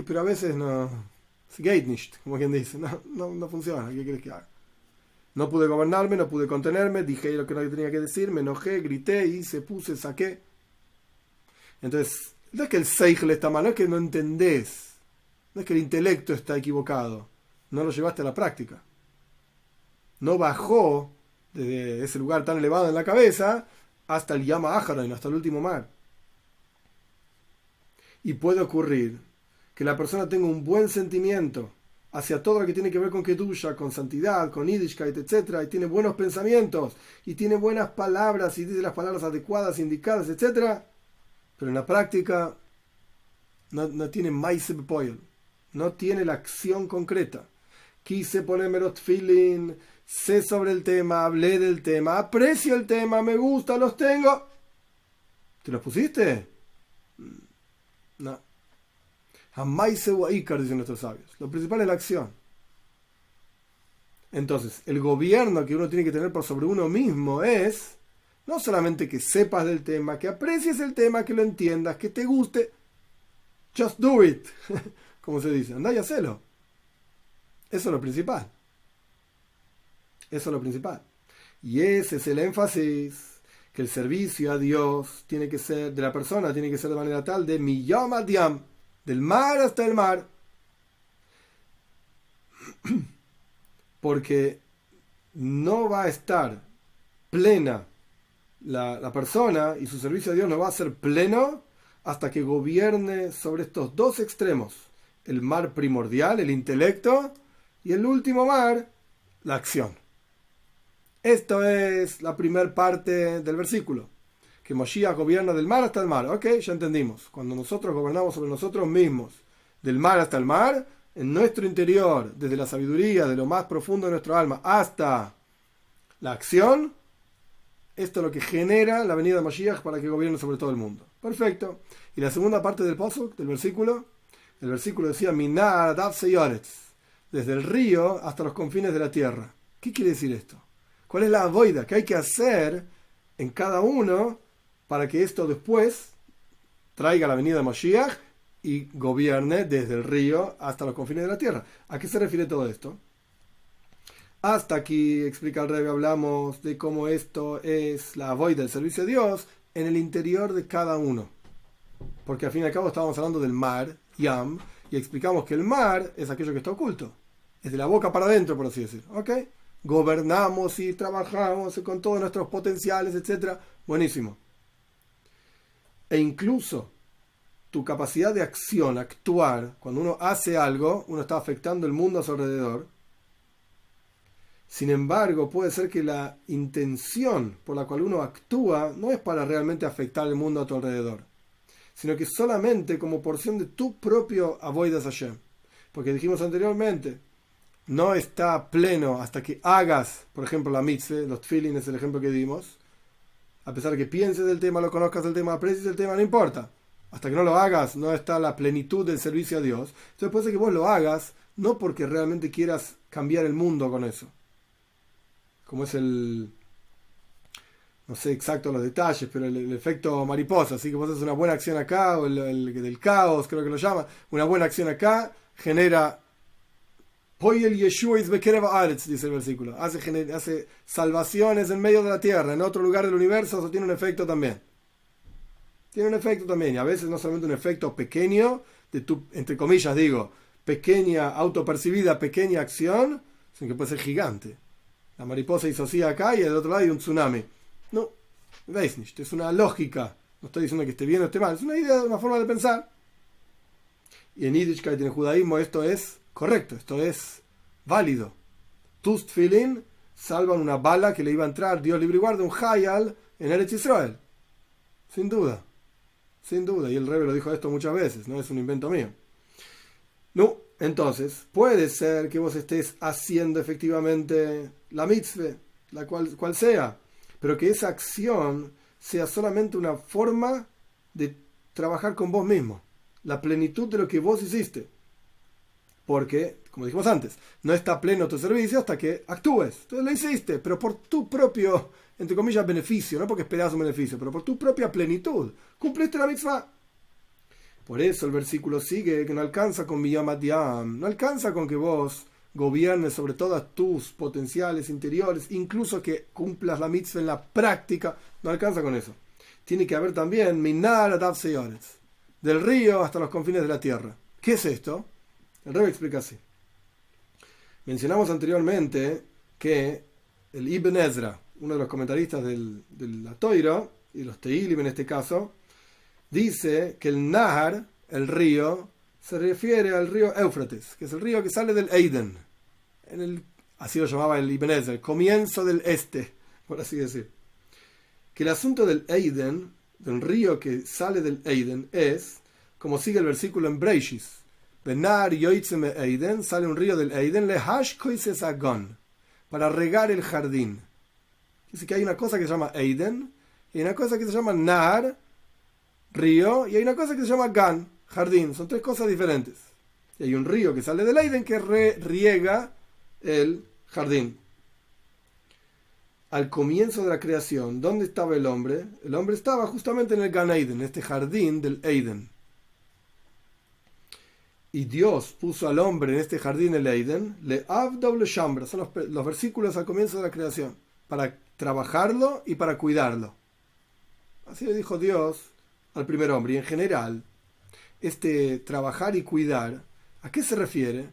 Pero a veces no. Es geht nicht, como quien dice. No funciona. ¿Qué quieres que haga? No pude gobernarme, no pude contenerme, dije lo que no tenía que decir, me enojé, grité, hice, puse, saqué. Entonces, no es que el seichel está mal, no es que no entendés. No es que el intelecto está equivocado. No lo llevaste a la práctica. No bajó desde ese lugar tan elevado en la cabeza hasta el Yama Aharon, hasta el último mar. Y puede ocurrir que la persona tenga un buen sentimiento hacia todo lo que tiene que ver con Kedusha, con santidad, con Yiddishkeit, etc. Y tiene buenos pensamientos, y tiene buenas palabras, y dice las palabras adecuadas, indicadas, etc. Pero en la práctica no tiene Maise Bepoel, no tiene la acción concreta. Quise ponerme los tefilin, sé sobre el tema, hablé del tema, aprecio el tema, me gusta, los tengo. ¿Te los pusiste? No. Hamaise wa ikar, dicen nuestros sabios. Lo principal es la acción. Entonces, el gobierno que uno tiene que tener por sobre uno mismo es no solamente que sepas del tema, que aprecies el tema, que lo entiendas, que te guste. Just do it. Como se dice, andá y hacelo. Eso es lo principal. Eso es lo principal. Y ese es el énfasis, que el servicio a Dios tiene que ser, de la persona tiene que ser de manera tal de miyam ad yam, del mar hasta el mar. Porque no va a estar plena la persona, y su servicio a Dios no va a ser pleno hasta que gobierne sobre estos dos extremos: el mar primordial, el intelecto, y el último mar, la acción. Esto es la primera parte del versículo, que Moshiach gobierna del mar hasta el mar. Ok, ya entendimos. Cuando nosotros gobernamos sobre nosotros mismos, del mar hasta el mar, en nuestro interior, desde la sabiduría, de lo más profundo de nuestro alma, hasta la acción, esto es lo que genera la venida de Moshiach para que gobierne sobre todo el mundo. Perfecto. Y la segunda parte del pasuk, del versículo, el versículo decía, Minar Adav Seyoretz, desde el río hasta los confines de la tierra. ¿Qué quiere decir esto? ¿Cuál es la avoida que hay que hacer en cada uno para que esto después traiga la venida de Moshiach y gobierne desde el río hasta los confines de la tierra? ¿A qué se refiere todo esto? Hasta aquí, explica el Rebbe, hablamos de cómo esto es la avoida del servicio a Dios en el interior de cada uno. Porque al fin y al cabo estábamos hablando del mar, Yam, y explicamos que el mar es aquello que está oculto. Es de la boca para adentro, por así decir. ¿Ok? Gobernamos y trabajamos con todos nuestros potenciales, etc. Buenísimo. E incluso tu capacidad de acción, actuar, cuando uno hace algo, uno está afectando el mundo a su alrededor. Sin embargo, puede ser que la intención por la cual uno actúa no es para realmente afectar el mundo a tu alrededor, sino que solamente como porción de tu propio avodas Hashem. Porque dijimos anteriormente, no está pleno hasta que hagas, por ejemplo, la mitzvah, los tefilin es el ejemplo que dimos. A pesar de que pienses del tema, lo conozcas del tema, aprecies el tema, no importa. Hasta que no lo hagas, no está la plenitud del servicio a Dios. Entonces puede ser que vos lo hagas, no porque realmente quieras cambiar el mundo con eso. Como es no sé exacto los detalles, pero el efecto mariposa. Así que vos haces una buena acción acá, o el del caos, creo que lo llama. Una buena acción acá genera... Poyel Yeshua is bekereva aretz, dice el versículo. Hace salvaciones en medio de la tierra, en otro lugar del universo, eso tiene un efecto también. Tiene un efecto también, y a veces no solamente un efecto pequeño, de tu, entre comillas digo, pequeña, autopercibida, pequeña acción, sino que puede ser gigante. La mariposa hizo así acá y del otro lado hay un tsunami. No, veis nicht, es una lógica. No estoy diciendo que esté bien o esté mal, es una idea, una forma de pensar. Y en Yiddishkeit, en el judaísmo, esto es correcto, esto es válido. Tus tefilin salvan una bala que le iba a entrar, Dios libre y guarde, un hayal en Eretz Israel. Sin duda. Sin duda. Y el Rebbe lo dijo esto muchas veces, no es un invento mío. No, entonces, puede ser que vos estés haciendo efectivamente la mitzvah, la cual sea, pero que esa acción sea solamente una forma de trabajar con vos mismo, la plenitud de lo que vos hiciste. Porque, como dijimos antes, no está pleno tu servicio hasta que actúes. Entonces lo hiciste, pero por tu propio, entre comillas, beneficio, no porque esperabas un beneficio, pero por tu propia plenitud. Cumpliste la mitzvah. Por eso el versículo sigue que no alcanza con Miyam Yam, no alcanza con que vos gobiernes sobre todas tus potenciales interiores, incluso que cumplas la mitzvah en la práctica, no alcanza con eso. Tiene que haber también Minar Adav Seyoretz, del río hasta los confines de la tierra. ¿Qué es esto? El Rebbe explica así. Mencionamos anteriormente que el Ibn Ezra, uno de los comentaristas de la Toira, y los Teilim en este caso, dice que el Nahar, el río, se refiere al río Éufrates, que es el río que sale del Eiden. Así lo llamaba el Ibn Ezra, el comienzo del este, por así decir. Que el asunto del Eiden, del río que sale del Eiden, es, como sigue el versículo en Breishis, Benar Yoitzem Eiden, sale un río del Eiden, Lehash Koises Agon, para regar el jardín. Dice que hay una cosa que se llama Eiden, y una cosa que se llama Nar, río, y hay una cosa que se llama Gan, jardín. Son tres cosas diferentes. Y hay un río que sale del Eiden que riega el jardín. Al comienzo de la creación, ¿dónde estaba el hombre? El hombre estaba justamente en el Gan Eiden, en este jardín del Eiden. Y Dios puso al hombre en este jardín del Eiden, le Avdov le Shambra, son los versículos al comienzo de la creación, para trabajarlo y para cuidarlo. Así le dijo Dios al primer hombre. Y en general, este trabajar y cuidar, ¿a qué se refiere?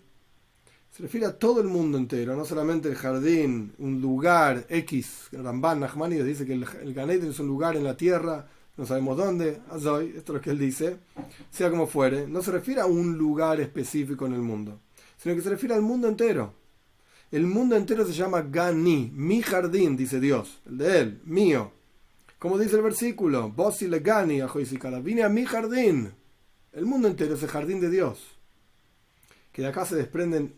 Se refiere a todo el mundo entero, no solamente el jardín, un lugar X. Ramban Nachmanides dice que el Gan Eden es un lugar en la tierra, no sabemos dónde, Azoy, esto es lo que él dice, sea como fuere, no se refiere a un lugar específico en el mundo, sino que se refiere al mundo entero. El mundo entero se llama Gani, mi jardín, dice Dios, el de él, mío. Como dice el versículo, Bosi le Gani, vine a mi jardín. El mundo entero es el jardín de Dios. Que de acá se desprenden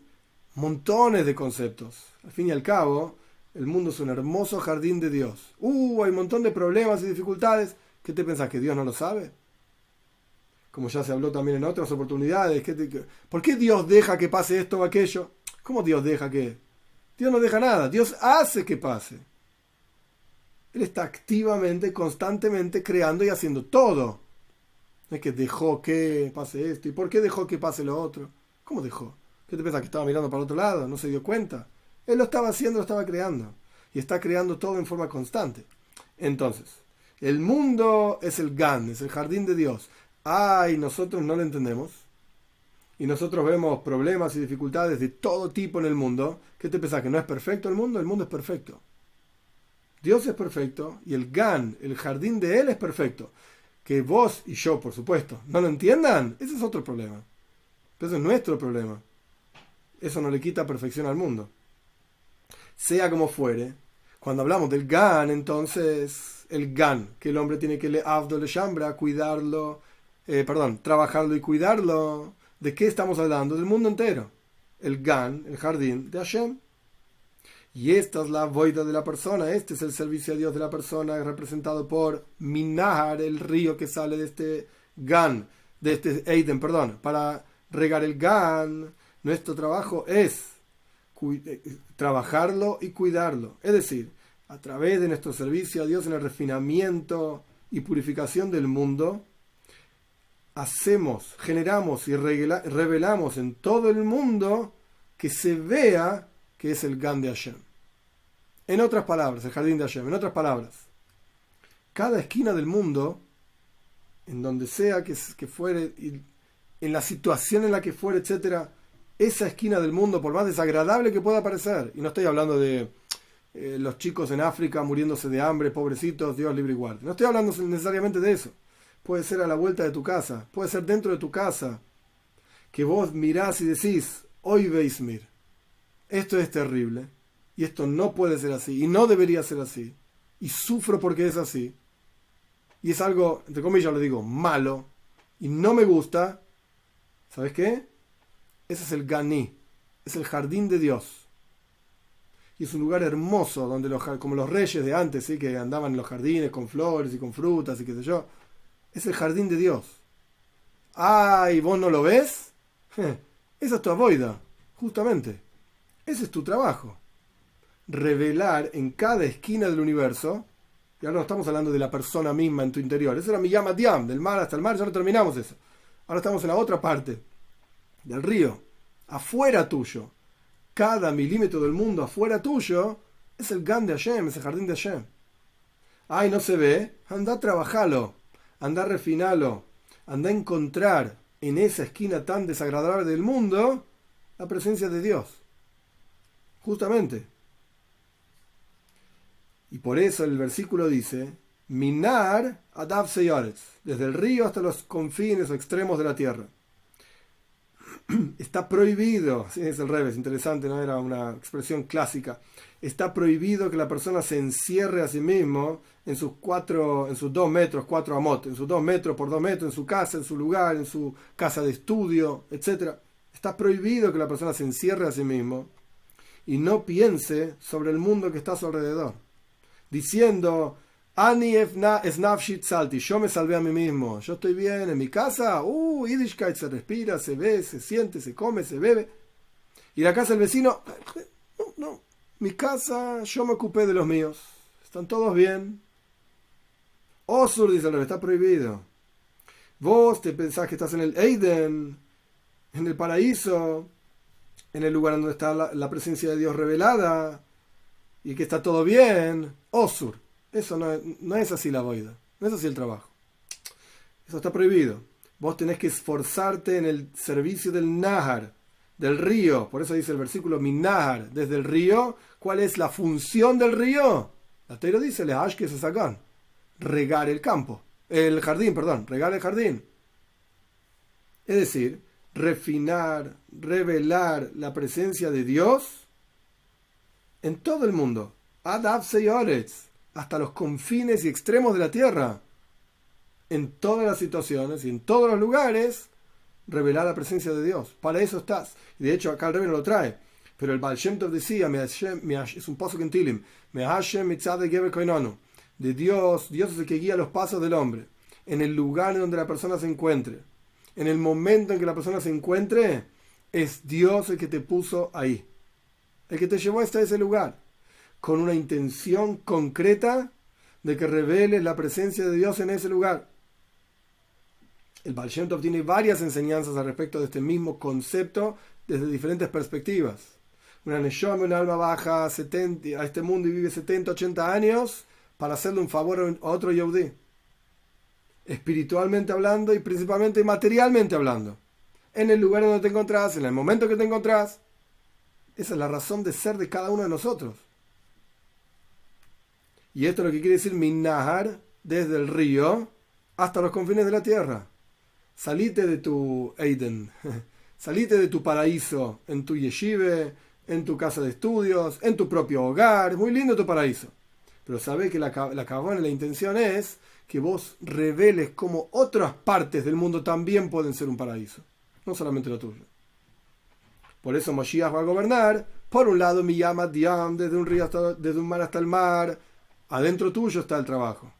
montones de conceptos. Al fin y al cabo, el mundo es un hermoso jardín de Dios. Hay un montón de problemas y dificultades. ¿Qué te pensás? ¿Que Dios no lo sabe? Como ya se habló también en otras oportunidades. ¿Por qué Dios deja que pase esto o aquello? ¿Cómo Dios deja que? Dios no deja nada. Dios hace que pase. Él está activamente, constantemente creando y haciendo todo. No es que dejó que pase esto. ¿Y por qué dejó que pase lo otro? ¿Cómo dejó? ¿Qué te piensas? ¿Que estaba mirando para otro lado? ¿No se dio cuenta? Él lo estaba haciendo, lo estaba creando. Y está creando todo en forma constante. Entonces, el mundo es el Gan, es el jardín de Dios. Y nosotros no lo entendemos. Y nosotros vemos problemas y dificultades de todo tipo en el mundo. ¿Qué te pensás? ¿Que no es perfecto el mundo? El mundo es perfecto. Dios es perfecto y el Gan, el jardín de Él es perfecto. Que vos y yo, por supuesto, no lo entiendan, ese es otro problema. Pero ese es nuestro problema. Eso no le quita perfección al mundo. Sea como fuere, cuando hablamos del Gan, entonces el Gan, que el hombre tiene que le Avdo le Shambra, cuidarlo, trabajarlo y cuidarlo. ¿De qué estamos hablando? Del mundo entero. El Gan, el jardín de Hashem. Y esta es la voida de la persona, este es el servicio a Dios de la persona, representado por Minahar, el río que sale de este Gan, de este Eiden, para regar el Gan. Nuestro trabajo es trabajarlo y cuidarlo, es decir, a través de nuestro servicio a Dios en el refinamiento y purificación del mundo, generamos y revelamos en todo el mundo que se vea que es el Gan de Hashem. En otras palabras, el jardín de Hashem, en otras palabras, cada esquina del mundo, en donde sea que fuere, en la situación en la que fuere, etcétera, esa esquina del mundo, por más desagradable que pueda parecer, y no estoy hablando de los chicos en África muriéndose de hambre, pobrecitos, Dios libre y guarde, no estoy hablando necesariamente de eso. Puede ser a la vuelta de tu casa, puede ser dentro de tu casa, que vos mirás y decís, hoy veis mir, esto es terrible, y esto no puede ser así, y no debería ser así, y sufro porque es así, y es algo, entre comillas lo digo, malo, y no me gusta. ¿Sabes qué? Ese es el Ganí, es el jardín de Dios, y es un lugar hermoso, donde como los reyes de antes, ¿sí? Que andaban en los jardines con flores y con frutas y qué sé yo, es el jardín de Dios. ¿Y vos no lo ves? Esa es tu avoida, justamente. Ese es tu trabajo. Revelar en cada esquina del universo. Y ahora no estamos hablando de la persona misma en tu interior. Eso era mi Yam Diam, del mar hasta el mar, ya no terminamos eso. Ahora estamos en la otra parte, del río, afuera tuyo. Cada milímetro del mundo afuera tuyo es el Gan de Hashem, es el jardín de Hashem. Ay, no se ve. Anda a trabajarlo, anda a refinarlo, anda a encontrar en esa esquina tan desagradable del mundo la presencia de Dios. Justamente. Y por eso el versículo dice, Minar Adav Seyaretz, desde el río hasta los confines o extremos de la tierra. Está prohibido, sí, es el revés, interesante, ¿no? Era una expresión clásica. Está prohibido que la persona se encierre a sí mismo en sus 2 metros, 4 amot, en sus 2 metros por 2 metros, en su casa, en su lugar, en su casa de estudio, etc. Está prohibido que la persona se encierre a sí mismo y no piense sobre el mundo que está a su alrededor, diciendo, Ani esnafshit salti, yo me salvé a mí mismo, yo estoy bien en mi casa, Yiddishkeit se respira, se ve, se siente, se come, se bebe. Y la casa del vecino, no, mi casa, yo me ocupé de los míos, están todos bien. Osur, dice el rey, está prohibido. Vos te pensás que estás en el Eiden, en el paraíso, en el lugar donde está la presencia de Dios revelada, y que está todo bien. Osur. Eso no es así la boida, no es así el trabajo. Eso está prohibido. Vos tenés que esforzarte en el servicio del Nahar, del río. Por eso dice el versículo, mi Nahar, desde el río. ¿Cuál es la función del río? La Teira dice, que se sacan, regar el campo, regar el jardín. Es decir, refinar, revelar la presencia de Dios en todo el mundo. Adav Seyoretz, hasta los confines y extremos de la tierra. En todas las situaciones y en todos los lugares, revelar la presencia de Dios. Para eso estás. Y de hecho, acá el Rebbe no lo trae. Pero el Baal Shem Tov decía, es un pasuk en Tilim, de Dios es el que guía los pasos del hombre. En el lugar donde la persona se encuentre. En el momento en que la persona se encuentre, es Dios el que te puso ahí. El que te llevó hasta ese lugar. Con una intención concreta de que reveles la presencia de Dios en ese lugar. El Baal Shem Tov tiene varias enseñanzas al respecto de este mismo concepto desde diferentes perspectivas. Una neshama, un alma baja a este mundo y vive 70, 80 años para hacerle un favor a otro Yehudí. Espiritualmente hablando y principalmente materialmente hablando. En el lugar donde te encontrás, en el momento que te encontrás. Esa es la razón de ser de cada uno de nosotros. Y esto es lo que quiere decir Minnahar, desde el río hasta los confines de la tierra. Salite de tu Eiden, salite de tu paraíso, en tu yeshive, en tu casa de estudios, en tu propio hogar. Es muy lindo tu paraíso. Pero sabés que la cabana, la intención es que vos reveles cómo otras partes del mundo también pueden ser un paraíso. No solamente lo tuyo. Por eso Moshiach va a gobernar. Por un lado, mi llama Diam, desde un mar hasta el mar. Adentro tuyo está el trabajo.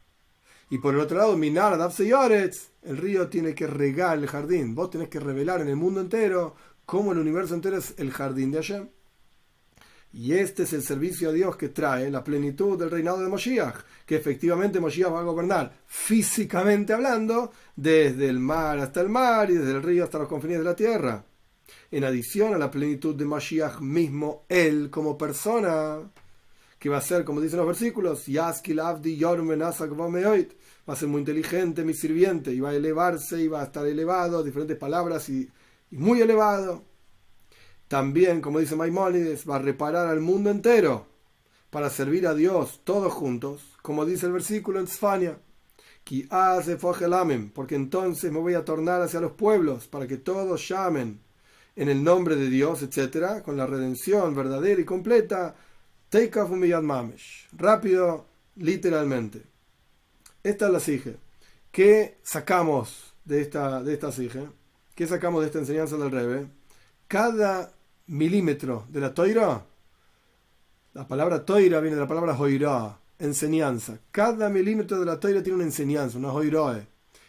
Y por el otro lado, Minar Adav Seyoretz, el río tiene que regar el jardín. Vos tenés que revelar en el mundo entero cómo el universo entero es el jardín de Hashem. Y este es el servicio a Dios que trae la plenitud del reinado de Moshiach, que efectivamente Moshiach va a gobernar físicamente hablando desde el mar hasta el mar y desde el río hasta los confines de la tierra. En adición a la plenitud de Moshiach mismo, él como persona, que va a ser, como dicen los versículos, Yaskil Avdi Yorum Benasak Vameoit, va a ser muy inteligente, mi sirviente, y va a elevarse, y va a estar elevado, diferentes palabras, y muy elevado. También, como dice Maimónides, va a reparar al mundo entero para servir a Dios todos juntos, como dice el versículo en Tzfania, porque entonces me voy a tornar hacia los pueblos para que todos llamen en el nombre de Dios, etc., con la redención verdadera y completa. Teikaf umiyad mamesh, rápido, literalmente. Esta es la sige. ¿Qué sacamos de esta sige? ¿Qué sacamos de esta enseñanza del Rebbe? Cada milímetro de la toira, la palabra toira viene de la palabra hoirá, enseñanza. Cada milímetro de la toira tiene una enseñanza, una hoiroe.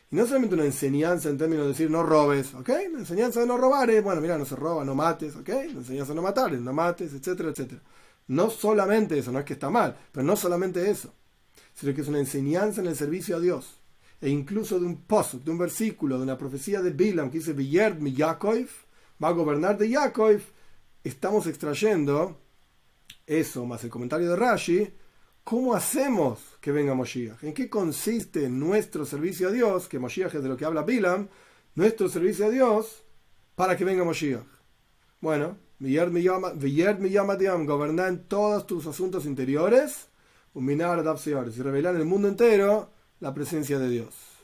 Y no solamente una enseñanza en términos de decir no robes, ¿ok? La enseñanza de no robar es, bueno, mira, no se roba, no mates, ¿ok? La enseñanza de no matar es no mates, etcétera, etcétera. No solamente eso, no es que está mal, pero no solamente eso, sino que es una enseñanza en el servicio a Dios. E incluso de un post, de un versículo, de una profecía de Bilam que dice, Villerd mi Yaakov, va a gobernar de Yaakov, estamos extrayendo eso, más el comentario de Rashi. ¿Cómo hacemos que venga Moshiach? ¿En qué consiste nuestro servicio a Dios? Que Moshiach es de lo que habla Bilam. Nuestro servicio a Dios para que venga Moshiach. Bueno, Villerd mi Yamatiam, gobernar en todos tus asuntos interiores, y revelar en el mundo entero la presencia de Dios.